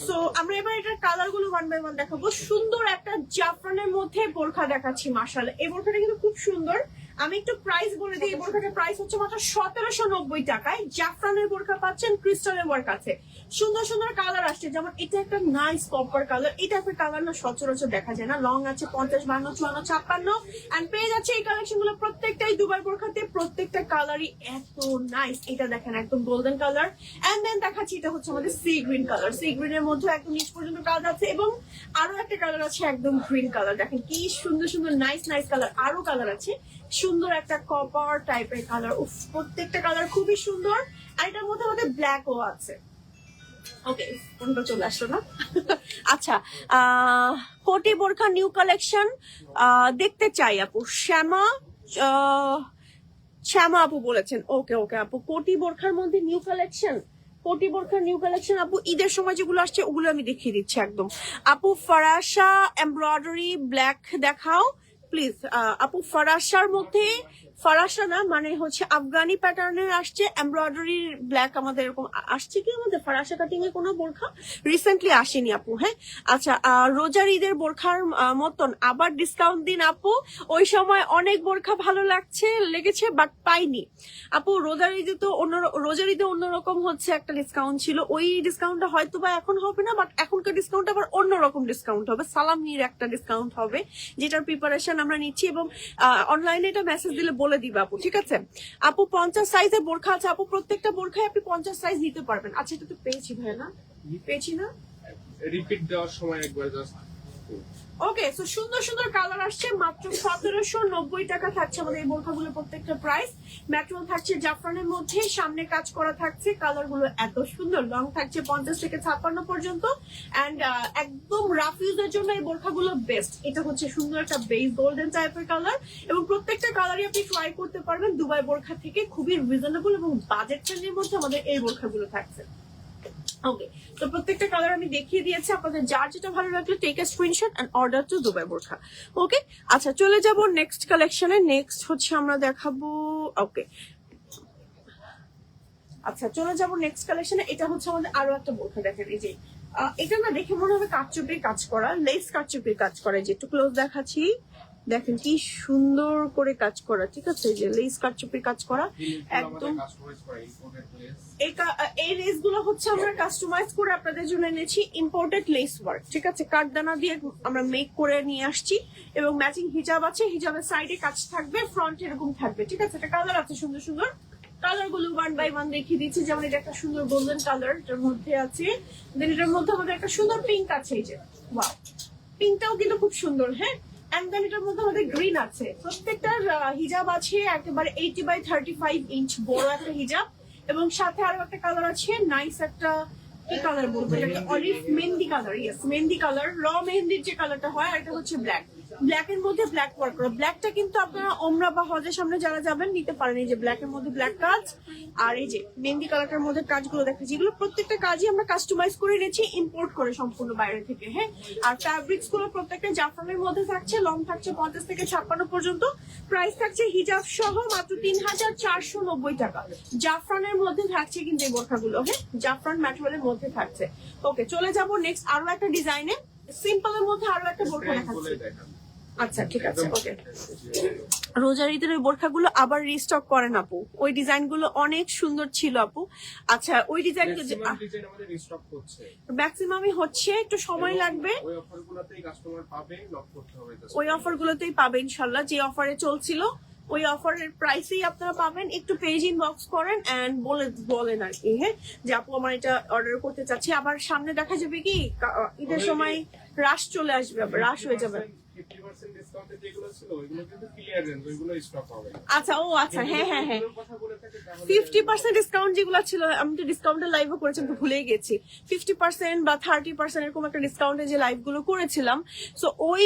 সো আমরা এবার এটার কালার গুলো 1 বাই 1 দেখাবো। সুন্দর একটা জাফরানের মধ্যে বোরখা দেখাচ্ছি, মাশাআল্লাহ এই বোরখাটা কিন্তু খুব সুন্দর। আমি একটু প্রাইস বলে দিই, এই বোরখাটার প্রাইস হচ্ছে মাত্র 1790 টাকায়। জাফরানের বোরখা পাচ্ছেন, ক্রিস্টালের ওয়ার্ক আছে, সুন্দর সুন্দর কালার আসছে। যেমন এটা একটা নাইস কপার কালার, এই টাইপের কালার না সচরাচর দেখা যায় না। লং আছে 50, 52, 54, 56 এন্ড পেয়ে যাচ্ছে এই কালেকশন গুলো প্রত্যেকটাই দুবাই বোরখাতে, প্রত্যেকটা কালারই এত নাইস। এটা দেখেন একদম গোল্ডেন কালার, এন্ড দেন দেখাচ্ছি এটা হচ্ছে আমাদের সি গ্রিন কালার। সি গ্রিনের মধ্যে একদম নিচ পর্যন্ত কাজ আছে, এবং আরো একটা কালার আছে একদম গ্রিন কালার। দেখেন কি সুন্দর সুন্দর নাইস নাইস কালার, আরো কালার আছে। সুন্দর একটা কপার টাইপের কালার, উফ প্রত্যেকটা কালার খুবই সুন্দর। আর এটার মধ্যে আমাদের ব্ল্যাকও আছে। ওকে, কোনটা চলে আসলো না? আচ্ছা, কোটি বোরখা নিউ কালেকশন দেখতে চাই আপু। শ্যামা আপু বলেছেন। ওকে ওকে আপু, কোটি বোরখার মধ্যে নিউ কালেকশন, কোটি বোরখার নিউ কালেকশন আপু ঈদের সময় যেগুলো আসছে ওগুলো আমি দেখিয়ে দিচ্ছি একদম। আপু ফরাসা এমব্রয়ডারি ব্ল্যাক দেখাও প্লিজ। আপু ফরাসার মধ্যে, ফরাসা না মানে হচ্ছে আফগানি প্যাটার্নের আসছে, এমব্রয়ডারি ব্ল্যাক আমাদের এরকম আসছে কি আমাদের ফরাসা কাটিং এর কোনো বোরখা রিসেন্টলি আসেনি আপু। হ্যাঁ, আচ্ছা, রোজার ঈদের বোরখার মতন আবার ডিসকাউন্ট দিন আপু, ওই সময় অনেক বোরখা ভালো লেগেছে বাট পাইনি আপু। রোজার ঈদে অন্যরকম হচ্ছে একটা ডিসকাউন্ট ছিল, ওই ডিসকাউন্টটা হয়তো বা এখন হবে না, বাট এখনকার ডিসকাউন্ট আবার অন্যরকম ডিসকাউন্ট হবে, সালামির একটা ডিসকাউন্ট হবে, যেটার প্রিপারেশন আমরা নিচ্ছি। এবং অনলাইনে এটা মেসেজ দিলে বলে বলে দিবে আপু, ঠিক আছে? আপু 50 সাইজের বোরখা আছে আপু, প্রত্যেকটা বোরখায় আপনি 50 সাইজ নিতে পারবেন। আচ্ছা এটা তো পেয়েছি ভাই না, পেয়েছি না? রিপিট দেওয়ার সময় একবার জাস্ট ওকে, সো সুন্দর সুন্দর কালার আসছে, মাত্র 1790 টাকা থাকছে আমাদের এই বোরখাগুলো প্রত্যেকটা প্রাইস। ম্যাটেরিয়াল থাকছে জাফরানের মধ্যে, সামনে কাজ করা থাকছে, কালার গুলো এত সুন্দর, লং থাকছে 50 থেকে 56 পর্যন্ত, এন্ড একদম রাফ ইউজের জন্য এই বোরখাগুলো বেস্ট। এটা হচ্ছে সুন্দর একটা বেস গোল্ডেন টাইপের কালার, এবং প্রত্যেকটা কালারই আপনি ট্রাই করতে পারবেন দুবাই বোরখা থেকে। খুবই রিজনেবল এবং বাজেট ফ্রেন্ডলির মধ্যে আমাদের এই বোরখাগুলো থাকছে। ওকে, তো প্রত্যেকটা কালার আমি দেখিয়ে দিয়েছি, আপনাদের যার যেটা ভালো লাগলো take a screenshot and order to Dubai বোরখা। ওকে, আচ্ছা চলে যাব নেক্সট কালেকশনে। নেক্সট হচ্ছে আমরা দেখাবো, ওকে আচ্ছা চলে যাব নেক্সট কালেকশনে। এটা হচ্ছে আমাদের আরো একটা বোরখা, দেখেন এই যে এটা না দেখে মনে হবে কারচুপির কাজ করা, লেস কারচুপির কাজ করা। যে একটু ক্লোজ দেখাচ্ছি, দেখেন কি সুন্দর করে কাজ করা, ঠিক আছে? যে লেস কারচুপির কাজ করা একদম। এই লেস গুলো হচ্ছে আমরা কাস্টমাইজ করে আপনাদের জন্য এনেছি, ইম্পোর্টেড লেস ওয়ার্ক, ঠিক আছে? কাঠদানা দিয়ে আমরা মেক করে নিয়ে আসছি, এবং ম্যাচিং হিজাব আছে, হিজাবের সাইডে কাজ থাকবে, ফ্রন্ট এরকম থাকবে, ঠিক আছে? এটা কালার আছে সুন্দর সুন্দর, কালার গুলো 1 বাই 1 দেখিয়ে দিচ্ছি। যেমন এটা একটা সুন্দর গোল্ডেন কালার এটার মধ্যে আছে, দেন এটার মধ্যে আমাদের একটা সুন্দর পিঙ্ক আছে, এই যে ওয়াও, পিঙ্কটাও কিন্তু খুব সুন্দর। হ্যাঁ, এন্ড দেন এটার মধ্যে আমাদের গ্রিন আছে। প্রত্যেকটার হিজাব আছে একেবারে 80 বাই 35 ইঞ্চ বড় একটা হিজাব, এবং সাথে আরো একটা কালার আছে, নাইস একটা কি কালার বলবো এটাকে, olive mehndi colour. Yes, mehndi colour, র মেহেন্দির যে কালারটা হয়, আর এটা হচ্ছে ব্ল্যাক। ব্ল্যাকের মধ্যে ব্ল্যাক ওয়ার্ক করা, ব্ল্যাকটা কিন্তু আপনারা ওমরা বা হজের সামনে যারা যাবেন নিতে পারেন। এই যে ব্ল্যাকের মধ্যে ব্ল্যাক কাজ, আর এই যে মেহেন্দি কালারটার মধ্যে কাজগুলো দেখেছি, এগুলো প্রত্যেকটা কাজই আমরা কাস্টমাইজ করে নিয়েছি, ইম্পোর্ট করে সম্পূর্ণ বাইরে থেকে। হ্যাঁ, আর ফ্যাব্রিক্স গুলো প্রত্যেকটা জাফরানের মধ্যে থাকছে, লং থাকছে 50 থেকে 56 পর্যন্ত, প্রাইস থাকছে হিজাব সহ মাত্র 3490 টাকা। জাফরানের মধ্যে থাকছে কিন্তু এই বোরখাগুলো, হ্যাঁ জাফরান ম্যাটেরিয়ালের মধ্যে থাকছে। ওকে, চলে যাব নেক্সট আরো একটা ডিজাইনে, সিম্পলের মধ্যে আরো একটা বোরখা দেখাচ্ছি। আচ্ছা ঠিক আছে, ওকে। রোজার ঈদের ওই বোরখাগুলো আবার রিস্টক করেন আপু, ওই ডিজাইন গুলো অনেক সুন্দর ছিল আপু। আচ্ছা ওই ডিজাইন আমাদের রিস্টক হচ্ছে, ম্যাক্সিমামই হচ্ছে, একটু সময় লাগবে। ওই অফারগুলোতেই কাস্টমার পাবে, লক করতে হবে। ওই অফারগুলোতেই পাবে ইনশাআল্লাহ, যে অফারে চলছিল ওই অফারের প্রাইসেই আপনারা পাবেন। একটু পেজ ইনবক্স করেন এন্ড বলেন আর কি, হ্যাঁ যে আপু আমার এটা অর্ডার করতে চাচ্ছি। আবার সামনে দেখা যাবে কি ঈদের সময় রাশ চলে আসবে, আবার রাশ হয়ে যাবে। 50% ডিসকাউন্টে যেগুলো ছিল ওইগুলো কিন্তু ক্লিয়ারেন্স, ওইগুলো স্টক হবে। আচ্ছা ও আচ্ছা, হ্যাঁ হ্যাঁ হ্যাঁ, 50% ডিসকাউন্ট যেগুলো ছিল, আমি তো ডিসকাউন্টের লাইভও করেছিলাম, তো ভুলেই গেছি। 50% বা 30% এরকম একটা ডিসকাউন্টে যে লাইভ গুলো করেছিলাম, সো ওই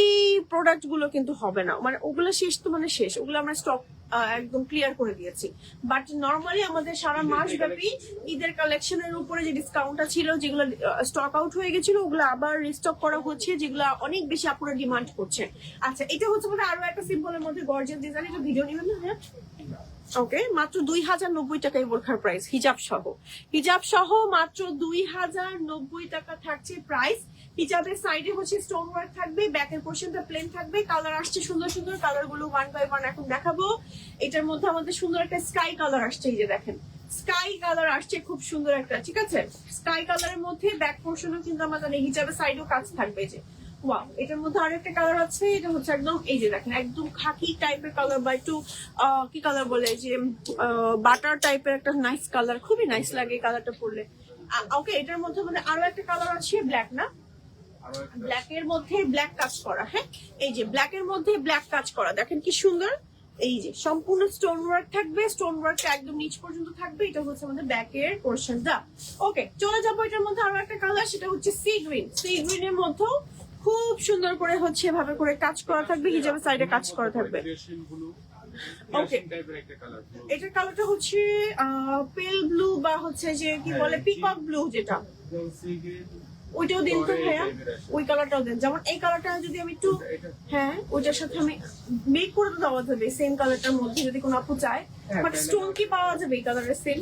প্রোডাক্ট গুলো কিন্তু হবে না, মানে ওগুলো শেষ, তো মানে শেষ, ওগুলো আমরা স্টক একদম ক্লিয়ার করে দিয়েছি। বাট নর্মালি আমাদের সারা মাস ব্যাপী ঈদের কালেকশনের উপরে যে ডিসকাউন্টটা ছিল, যেগুলো স্টক আউট হয়ে গেছিল, ওগুলো আবার রিস্টক করা হচ্ছে, যেগুলো অনেক বেশি আপুরা ডিমান্ড করছে। আচ্ছা এটা হচ্ছে আমাদের আরো একটা সিম্পলের মধ্যে গর্জিয়াস ডিজাইন, এটা ভিডিও নেবেন না? হ্যাঁ ওকে, মাত্র 2090 টাকা এই বোরখার প্রাইস, হিজাব সহ। হিজাব সহ মাত্র 2090 টাকা থাকছে প্রাইস। হিজাবের সাইডে হচ্ছে স্টোন ওয়ার্ক থাকবে, ব্যাকের পোর্শনটা প্লেন থাকবে, কালার আসছে সুন্দর সুন্দর, কালার গুলো 1 বাই 1 এখন দেখাবো। এটার মধ্যে আমাদের সুন্দর একটা স্কাই কালার আসছে, এই যে দেখেন স্কাই কালার আসছে, খুব সুন্দর একটা, ঠিক আছে? স্কাই কালারের মধ্যে ব্যাক পোর্শনও কিন্তু আমাদের হিজাবের সাইডেও কাজ থাকবে, যে ওয়াও। এটার মধ্যে আরেকটা কালার আছে, এটা হচ্ছে একদম এই যে দেখেন একদম খাকি টাইপের কালার, বা একটু কি কালার বলে, যে বাটার টাইপের একটা নাইস কালার, খুবই নাইস লাগে কালারটা পরলে। ওকে, এটার মধ্যে আমাদের আরো একটা কালার আছে, ব্ল্যাক না, ব্ল্যাক এর মধ্যে ব্ল্যাক কাজ করা। হ্যাঁ, এই যে ব্ল্যাক এর মধ্যে ব্ল্যাক কাজ করা, দেখেন কি সুন্দর। এই যে সম্পূর্ণ স্টোন ওয়ার্ক থাকবে, স্টোন ওয়ার্কটা একদম নিচ পর্যন্ত থাকবে। এটা হচ্ছে আমাদের ব্যাকের পোর্শনটা। ওকে, চলে যাবো এটার মধ্যে আরো একটা কালার, সেটা হচ্ছে সি গ্রিন। সি গ্রিনের মধ্যেও খুব সুন্দর করে হচ্ছে এভাবে করে কাজ করা থাকবে, হিজাবের সাইডে কাজ করা থাকবে। ওকে, এটার কালারটা হচ্ছে পেল ব্লু, বা হচ্ছে যে কি বলে পিকক ব্লু, যেটা ওইটাও দিন তো ভাইয়া, ওই কালারটাও দেন। যেমন এই কালারটা যদি আমি একটু, হ্যাঁ ওইটার সাথে আমি মেক করে তো দেওয়া যাবে সেম কালারটার মধ্যে, যদি কোনো আপু চায়। বাট স্টোন কি পাওয়া যাবে এই কালারের সেম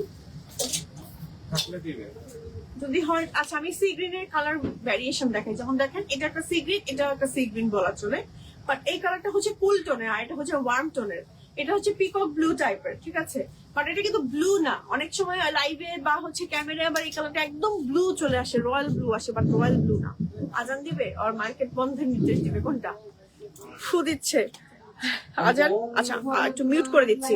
যদি হয়? আচ্ছা আমি সি গ্রিনের কালার ভ্যারিয়েশন দেখাই, যেমন দেখেন এটা একটা সি গ্রিন, এটা একটা সি গ্রিন বলা চলে, বাট এই কালারটা হচ্ছে কুল টোনের, আর এটা হচ্ছে ওয়ার্ম টোনের। এটা হচ্ছে পিকক ব্লু টাইপের, ঠিক আছে? বাট এটা কিন্তু ব্লু না, অনেক সময় লাইভে বা হচ্ছে ক্যামেরায় আবার এই কালারটা একদম ব্লু চলে আসে, রয়্যাল ব্লু আসে, বাট রয়্যাল ব্লু না। আজান দিবে আর মার্কেট বন্ধের নির্দেশ দিবে, কোনটা ফু দিচ্ছে? আজান, আচ্ছা একটু মিউট করে দিচ্ছি।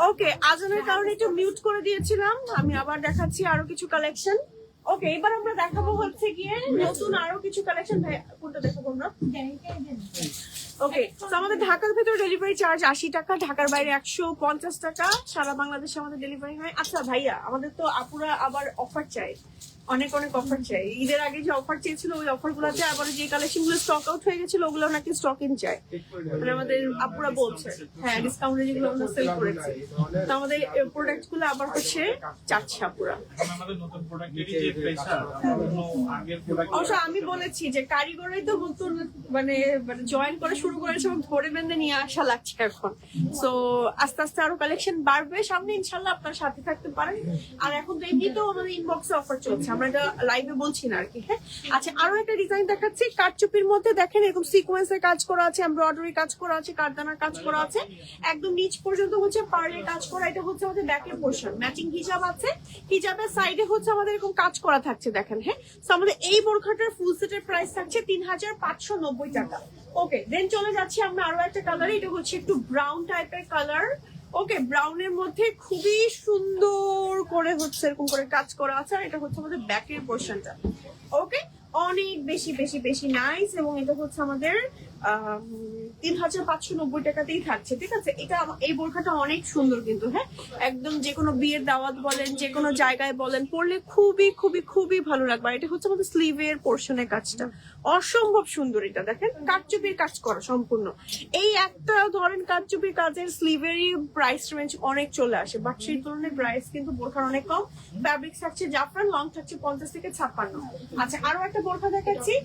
ওকে, আজানের কারণে একটু মিউট করে দিয়েছিলাম, আমি আবার দেখাচ্ছি আরো কিছু কালেকশন। ওকে, এবার আমরা দেখাবো হচ্ছে গিয়ে নতুন আরো কিছু কালেকশন। ভাই কোনটা দেখাবো আমরা? ওকে, তো আমাদের ঢাকার ভেতর ডেলিভারি চার্জ 80 টাকা, ঢাকার বাইরে 150 টাকা, সারা বাংলাদেশে আমাদের ডেলিভারি হয়। আচ্ছা ভাইয়া, আমাদের তো আপুরা আবার অফার চাই, অনেক অনেক অফার চাই। ঈদের আগে যে অফার চেয়েছিল ওই অফার গুলাতে আবার যে কালেকশন গুলো স্টক আউট হয়ে গেছিল ওগুলো নাকি স্টক ইন চাই, মানে আমাদের আপুরা বলছে। হ্যাঁ, ডিসকাউন্টে যেগুলো আমরা সেল করেছি, তো আমাদের প্রোডাক্ট গুলো আবার হচ্ছে চাচ্ছে আপুরা। অবশ্য আমি বলেছি যে কারিগরই তো নতুন মানে জয়েন করে শুরু করেছে এবং ধরে বেঁধে নিয়ে আসা লাগছে এখন। তো আস্তে আস্তে আরো কালেকশন বাড়বে সামনে, ইনশাল্লাহ আপনার সাথে থাকতে পারেন। আর এখন তো এমনিতেও আমাদের ইনবক্সে অফার চলছে, আমরা এটা লাইভে বলছি না আর কি। হ্যাঁ, আচ্ছা আরো একটা ডিজাইন দেখাচ্ছি। কারচুপির মধ্যে দেখেন এরকম সিকোয়েন্সের কাজ করা আছে, এমব্রয়ডারি কাজ করা আছে, কারদানার কাজ করা আছে, একদম নিচ পর্যন্ত হচ্ছে পার্লের কাজ করা। এটা হচ্ছে আমাদের ব্যাকের পোর্শন, ম্যাচিং হিজাব আছে, হিজাবের সাইডে হচ্ছে আমাদের এরকম কাজ করা থাকছে দেখেন। হ্যাঁ, তো আমাদের এই বোরখাটার ফুল সেটের প্রাইস থাকছে 3590 টাকা। ওকে, দেন চলে যাচ্ছি আমরা আরো একটা কালারে। এটা হচ্ছে একটু ব্রাউন টাইপের কালার। ওকে, ব্রাউনের মধ্যে খুবই সুন্দর করে হচ্ছে এরকম করে কাজ করা আছে, আর এটা হচ্ছে আমাদের ব্যাকের পোর্শনটা। ওকে, অনেক বেশি বেশি বেশি নাইস, এবং এটা হচ্ছে আমাদের 3590 টাকাতেই থাকছে। ঠিক আছে, এটা এই বোরখাটা অনেক সুন্দর কিন্তু। হ্যাঁ, একদম যে কোনো বিয়ের দাওয়াত বলেন, যে কোনো জায়গায় বলেন, পরলে খুবই খুবই খুবই ভালো লাগবে। আর এটা হচ্ছে আমাদের স্লিভের পোর্শনের কাজটা অসম্ভব সুন্দর। এটা দেখেন কারচুপির কাজ করা সম্পূর্ণ। এই একটা ধরেন কারচুপির কাজের স্লিভেরই প্রাইস রেঞ্জ অনেক চলে আসে, বাট সেই তুলনায় প্রাইস কিন্তু বোরখার অনেক কম। ফ্যাব্রিক থাকছে জাফরান, লং থাকছে 50 থেকে 56। আচ্ছা আরো একটা বোরখা দেখাচ্ছি।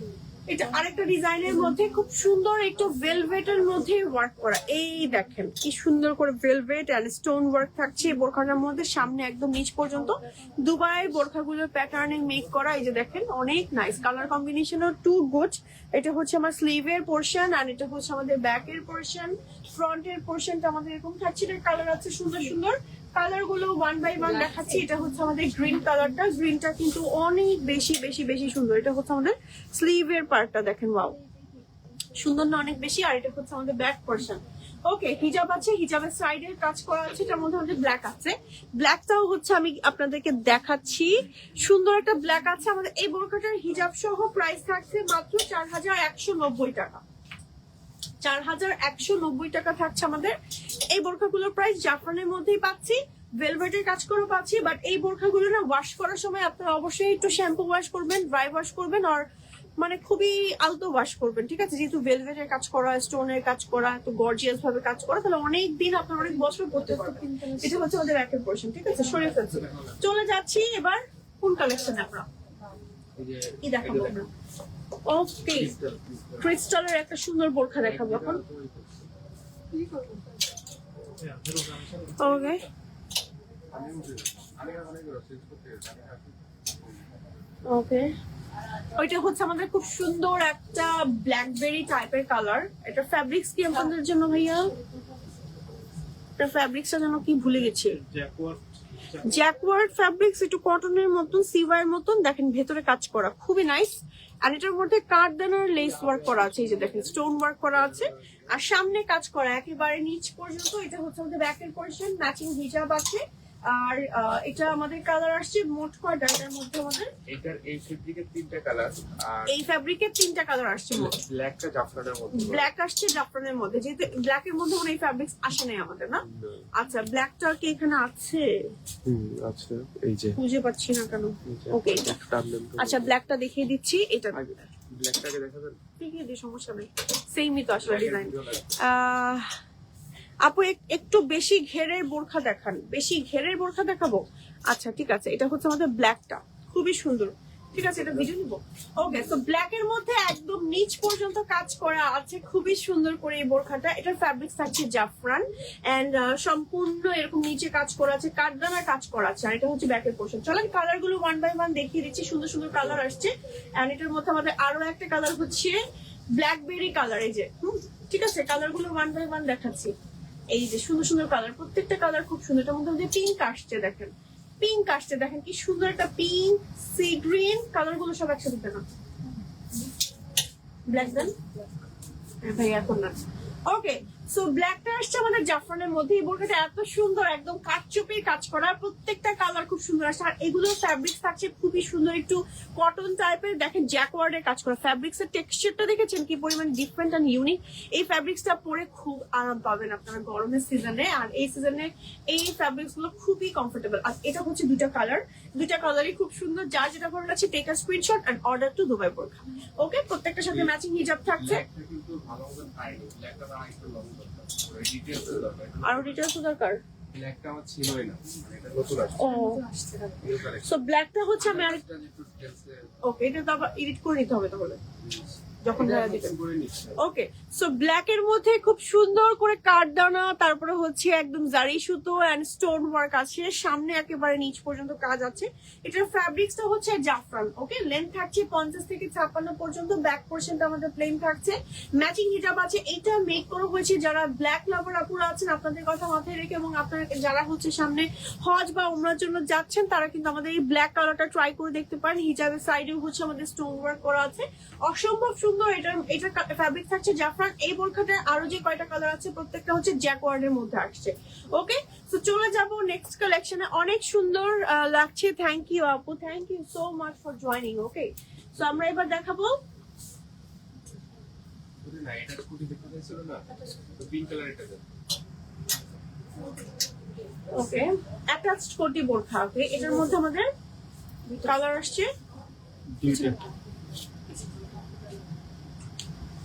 এটা আরেকটা ডিজাইনের মধ্যে খুব সুন্দর একটু ভেলভেটের মধ্যে ওয়ার্ক করা। এই দেখেন কি সুন্দর করে ভেলভেট এন্ড স্টোন ওয়ার্ক থাকছে এই বোরখাটার মধ্যে, সামনে একদম নিচ পর্যন্ত দুবাই বোরখাগুলোর প্যাটার্নে মেক করা। এই যে দেখেন অনেক নাইস, কালার কম্বিনেশনও টু গুড। এটা হচ্ছে আমার স্লিভের পোর্শন, আর এটা হচ্ছে আমাদের ব্যাকের পোর্শন। ফ্রন্টের পোর্শনটা আমাদের এরকম থাকছে, এটার কালার আছে সুন্দর সুন্দর। কালার গুলো ওয়ান বাই ওয়ান দেখাচ্ছি। এটা হচ্ছে আমাদের গ্রিন কালারটা, গ্রিনটা কিন্তু অনেক বেশি বেশি বেশি সুন্দর। এটা হচ্ছে আমাদের স্লিভের পার্টটা দেখেন, ওয়াও সুন্দর না অনেক বেশি। আর এটা হচ্ছে আমাদের ব্যাক পোর্শন। ওকে, হিজাব আছে, হিজাবের সাইডের কাজ করা আছে, এটার মধ্যে আমাদের ব্ল্যাক আছে। ব্ল্যাকটাও হচ্ছে আমি আপনাদেরকে দেখাচ্ছি, সুন্দর একটা ব্ল্যাক আছে। আমাদের এই বোরখাটার হিজাব সহ প্রাইস থাকছে মাত্র 4190 টাকা। 4190 টাকা থাকছে আমাদের এই বোরখাগুলোর প্রাইস। জাফরানের মধ্যেই পাচ্ছি, ভেলভেটের কাজ করে পাচ্ছি। বাট এই বোরখাগুলো না ওয়াশ করার সময় আপনারা অবশ্যই একটু শ্যাম্পু ওয়াশ করবেন, ড্রাই ওয়াশ করবেন, আর মানে খুবই আলতো ওয়াশ করবেন, ঠিক আছে? যেহেতু ভেলভেটের কাজ করা, স্টোনের কাজ করা, তো গর্জিয়াস ভাবে কাজ করা, তাহলে অনেক দিন আপনার অনেক বছর করতে পারবেন। এটা হচ্ছে আমাদের ব্যাকের পোর্শন, ঠিক আছে? সরিয়ে ফেলছি। চলে যাচ্ছি এবার কোন কালেকশন আমরা কি দেখাবো আমরা? ওকে, ক্রিস্টালের একটা সুন্দর বোরখা দেখাবো এখন। ওকে, ওকে, ওইটা হচ্ছে আমাদের খুব সুন্দর একটা ব্ল্যাকবেরি টাইপের কালার। এটা ফ্যাব্রিক্স কি আপনাদের জন্য ভাইয়া? এটা ফ্যাব্রিক্সটা যেন কি ভুলে গেছি। জ্যাকওয়ার্ড ফ্যাব্রিক্স, একটু কটনের মতন, সিওয়ার মতন, দেখেন ভেতরে কাজ করা, খুবই নাইস। আর এটার মধ্যে কার্দানার লেস ওয়ার্ক করা আছে, এই যে দেখেন স্টোন ওয়ার্ক করা আছে, আর সামনে কাজ করা একেবারে নিচ পর্যন্ত। এটা হচ্ছে আমাদের ব্যাকের পোরশন, ম্যাচিং হিজাব আছে। আর এটা আমাদের কালার আসছে মোট কয়টা এটার মধ্যে আমাদের? এটার এই ফেব্রিকের 3টা কালার, আর এই ফ্যাব্রিকের 3টা কালার আসছে মোট। ব্ল্যাকটা জাফরানের মধ্যে, ব্ল্যাক আসছে জাফরানের মধ্যে, যেহেতু ব্ল্যাকের মধ্যে মানে এই ফ্যাব্রিক্স আসে নাই আমাদের, না? আচ্ছা, ব্ল্যাকটা কি এখানে আছে? আচ্ছা এই যে খুঁজে পাচ্ছি না কেন। ওকে, আচ্ছা ব্ল্যাকটা দেখিয়ে দিচ্ছি। এটা ব্ল্যাকটাকে দেখাবেন? দেখিয়ে দিই, সমস্যা নেই, সেমই তো আসলে ডিজাইন। আপু একটু বেশি ঘেরের বোরখা দেখান। বেশি ঘেরের বোরখা দেখাবো? আচ্ছা ঠিক আছে, এটা হচ্ছে আমাদের ব্ল্যাকটা, খুবই সুন্দর, ঠিক আছে? এটা ভিডিও নিব। ওকে, তো ব্ল্যাক এর মধ্যে একদম নিচ পর্যন্ত কাজ করা আছে, খুবই সুন্দর করে এই বোরখাটা। এটার ফ্যাব্রিক্স থাকছে জাফরান, এন্ড সম্পূর্ণ এরকম নিচে কাজ করা আছে, কাঠদানার কাজ করা আছে। আর এটা হচ্ছে ব্যাকের পোর্শন। চলেন কালার গুলো ওয়ান বাই ওয়ান দেখিয়ে দিচ্ছি। সুন্দর সুন্দর কালার আসছে। এন্ড এটার মধ্যে আমাদের আরো একটা কালার হচ্ছে ব্ল্যাকবেরি কালার, এই যে ঠিক আছে? কালার গুলো ওয়ান বাই ওয়ান দেখাচ্ছি। এই যে সুন্দর সুন্দর কালার, প্রত্যেকটা কালার খুব সুন্দর। এটার মধ্যে পিঙ্ক আসছে, দেখেন পিঙ্ক আসছে, দেখেন কি সুন্দর একটা পিঙ্ক, সি গ্রিন, কালার গুলো সব একসাথে দেন। ব্ল্যাক দেন ভাই এখন না। ওকে, সো ব্ল্যাকটা আসছে আমাদের জাফরানের মধ্যে। এই বোরখাটা এত সুন্দর, একদম কাঠচুপির কাজ করা, প্রত্যেকটা কালার খুব সুন্দর আসছে। আর এগুলো ফ্যাব্রিক্স থাকছে খুবই সুন্দর, একটু কটন টাইপের। দেখেন জ্যাকওয়ার্ডের কাজ করা, ফ্যাব্রিক্স এর টেক্সচারটা দেখেছেন কি পরিমাণ ডিফারেন্ট এন্ড ইউনিক। এই ফ্যাব্রিক্সটা পরে খুব আরাম পাবেন আপনারা গরমের সিজনে, আর এই সিজনে এই ফ্যাব্রিক্স গুলো খুবই কমফোর্টেবল। আর এটা হচ্ছে দুইটা কালার, দুইটা কালারই খুব সুন্দর। যার যেটা ভালো লাগছে take a screenshot and order to Dubai বোরখা। ওকে, প্রত্যেকটার সাথে ম্যাচিং হিজাব থাকছে। কিন্তু ভালো মতো পাইনি, ব্ল্যাকটা না একটু লং দরকার, আরো ডিটেইলস দরকার। ব্ল্যাকটা আমার ছিলই না, এটা নতুন আসছে। ও, সো ব্ল্যাকটা হচ্ছে আমি আর ওকে, এটা তো আবার এডিট করে নিতে হবে তাহলে যখন ভাড়া দিবেন। ওকে, সো ব্ল্যাক এর মধ্যে খুব সুন্দর করে কাঠদানা, তারপরে হচ্ছে একদম জারি সুতো এন্ড স্টোন ওয়ার্ক আছে, সামনে একেবারে নিচ পর্যন্ত কাজ আছে। এটার ফ্যাব্রিক্সটা হচ্ছে জাফরান। ওকে, লেন্থ থাকছে 50 থেকে 56 পর্যন্ত, ব্যাক পোর্শনটা আমাদের প্লেন থাকছে, ম্যাচিং হিজাব আছে। এটা মেক করা হয়েছে যারা ব্ল্যাক লাভার আপুরা আছেন আপনাদের কথা মাথায় রেখে, এবং আপনারা যারা হচ্ছে সামনে হজ বা উমরার জন্য যাচ্ছেন তারা কিন্তু আমাদের এই ব্ল্যাক কালারটা ট্রাই করে দেখতে পারেন। হিজাবের সাইডেও হচ্ছে আমাদের স্টোন ওয়ার্ক করা আছে, অসম্ভব সুন্দর। এটা ফ্যাব্রিক থাকছে জাফরান। এই বোরখাটার আরো যে কয়টা কালার আছে প্রত্যেকটা হচ্ছে জ্যাকওয়ার্ডের মধ্যে আসছে। ওকে, তো চলে যাব নেক্সট কালেকশনে। অনেক সুন্দর লাগছে, থ্যাংক ইউ আপু, thank you so much for joining. Okay, তো আমরা এবার দেখাবো না, এটা স্কুটি দেখতে চাইছিল না, তো পিঙ্ক কালার এটা দেন। ওকে, অ্যাটাচড কোটি বোরখা। ওকে, এটার মধ্যে আমাদের কালার আসছে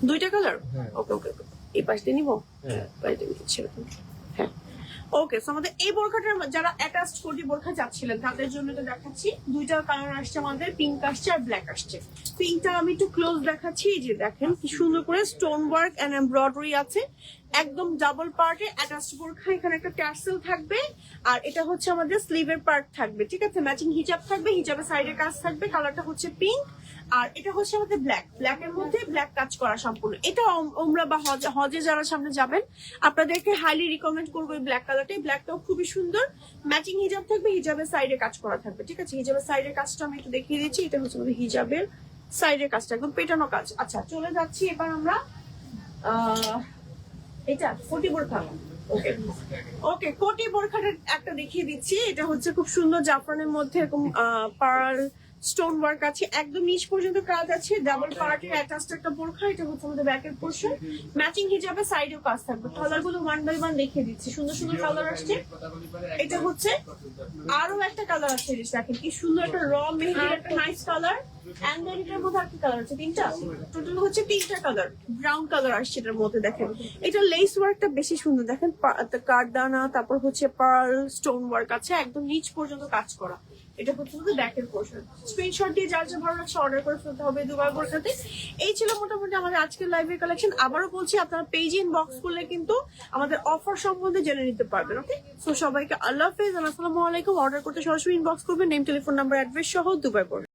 দুইটা কালার। ওকে ওকে, এই পাশ দিয়ে নিবো, পাশ দিয়ে নিচ্ছি। হ্যাঁ, ওকে, সো আমাদের এই বোরখাটার যারা অ্যাটাচড কোটি বোরখা চাচ্ছিলেন তাদের জন্য এটা দেখাচ্ছি। দুইটা কালার আসছে আমাদের, পিঙ্ক আসছে আর ব্ল্যাক আসছে। পিঙ্কটা আমি একটু ক্লোজ দেখাচ্ছি। এই যে দেখেন কি সুন্দর করে স্টোন ওয়ার্ক এন্ড এমব্রয়ডারি আছে, একদম ডাবল পার্টে অ্যাটাচড বোরখা। এখানে একটা ট্যাসেল থাকবে, আর এটা হচ্ছে আমাদের স্লিভের পার্ট থাকবে, ঠিক আছে? ম্যাচিং হিজাব থাকবে, হিজাবের সাইডে কাজ থাকবে। কালারটা হচ্ছে পিঙ্ক, আর এটা হচ্ছে আমাদের ব্ল্যাক, ব্ল্যাকের মধ্যে ব্ল্যাক কাজ করা সম্পূর্ণ। এটা উমরা বা হজে যারা সামনে যাবেন আপনাদেরকে হাইলি রিকমেন্ড করবো এই ব্ল্যাক কালারটাই। ব্ল্যাকটাও খুবই সুন্দর, ম্যাচিং হিজাব থাকবে, হিজাবের সাইডে কাজ করা থাকবে, ঠিক আছে? হিজাবের সাইডের কাজটা আমি একটু দেখিয়ে দিচ্ছি। এটা হচ্ছে আমাদের হিজাবের সাইডের কাজটা, একদম পেটানো কাজ। আচ্ছা, চলে যাচ্ছি এবার আমরা এটা কোটি বোরখা। ওকে ওকে, কোটি বোরখাটা একটা দেখিয়ে দিচ্ছি। এটা হচ্ছে খুব সুন্দর জাফরানের মধ্যে এরকম পার্ল স্টোন ওয়ার্ক আছে, একদম নিচ পর্যন্ত কাজ আছে, ডাবল পার্টের অ্যাটাচড একটা বোরখা। এটা হচ্ছে আমাদের ব্যাকের পোর্শন, ম্যাচিং হিজাবে সাইডেও কাজ থাকবে। কালার গুলো ওয়ান বাই ওয়ান দেখিয়ে দিচ্ছি, সুন্দর সুন্দর কালার আসছে। এটা হচ্ছে আরো একটা কালার আছে, দেখেন কি সুন্দর একটা র মেহেন্দির একটা নাইস কালার। এন্ড দেন এটার মধ্যে একটা কালার আছে, তিনটা, টোটাল হচ্ছে তিনটা কালার। ব্রাউন কালার আসছে এটার মধ্যে, দেখেন এটা লেস ওয়ার্কটা বেশি সুন্দর, দেখেন কারদানা, তারপর হচ্ছে পার্ল স্টোন ওয়ার্ক আছে, একদম নিচ পর্যন্ত কাজ করা। এটা হচ্ছে ব্যাকের পোর্শন। স্ক্রিনশট দিয়ে যার যা ভালো লাগছে অর্ডার করে ফেলতে হবে দুবাই বোরখাতে। এই ছিল মোটামুটি আমাদের আজকের লাইভের কালেকশন। আবারও বলছি, আপনারা পেজ ইনবক্স করলে কিন্তু আমাদের অফার সম্বন্ধে জেনে নিতে পারবেন। ওকে, সো সবাইকে আল্লাহ হাফেজ, আসসালামু আলাইকুম। অর্ডার করতে সরাসরি ইনবক্স করবেন, নেম, টেলিফোন নাম্বার, অ্যাড্রেস সহ দুবাই বোরখা।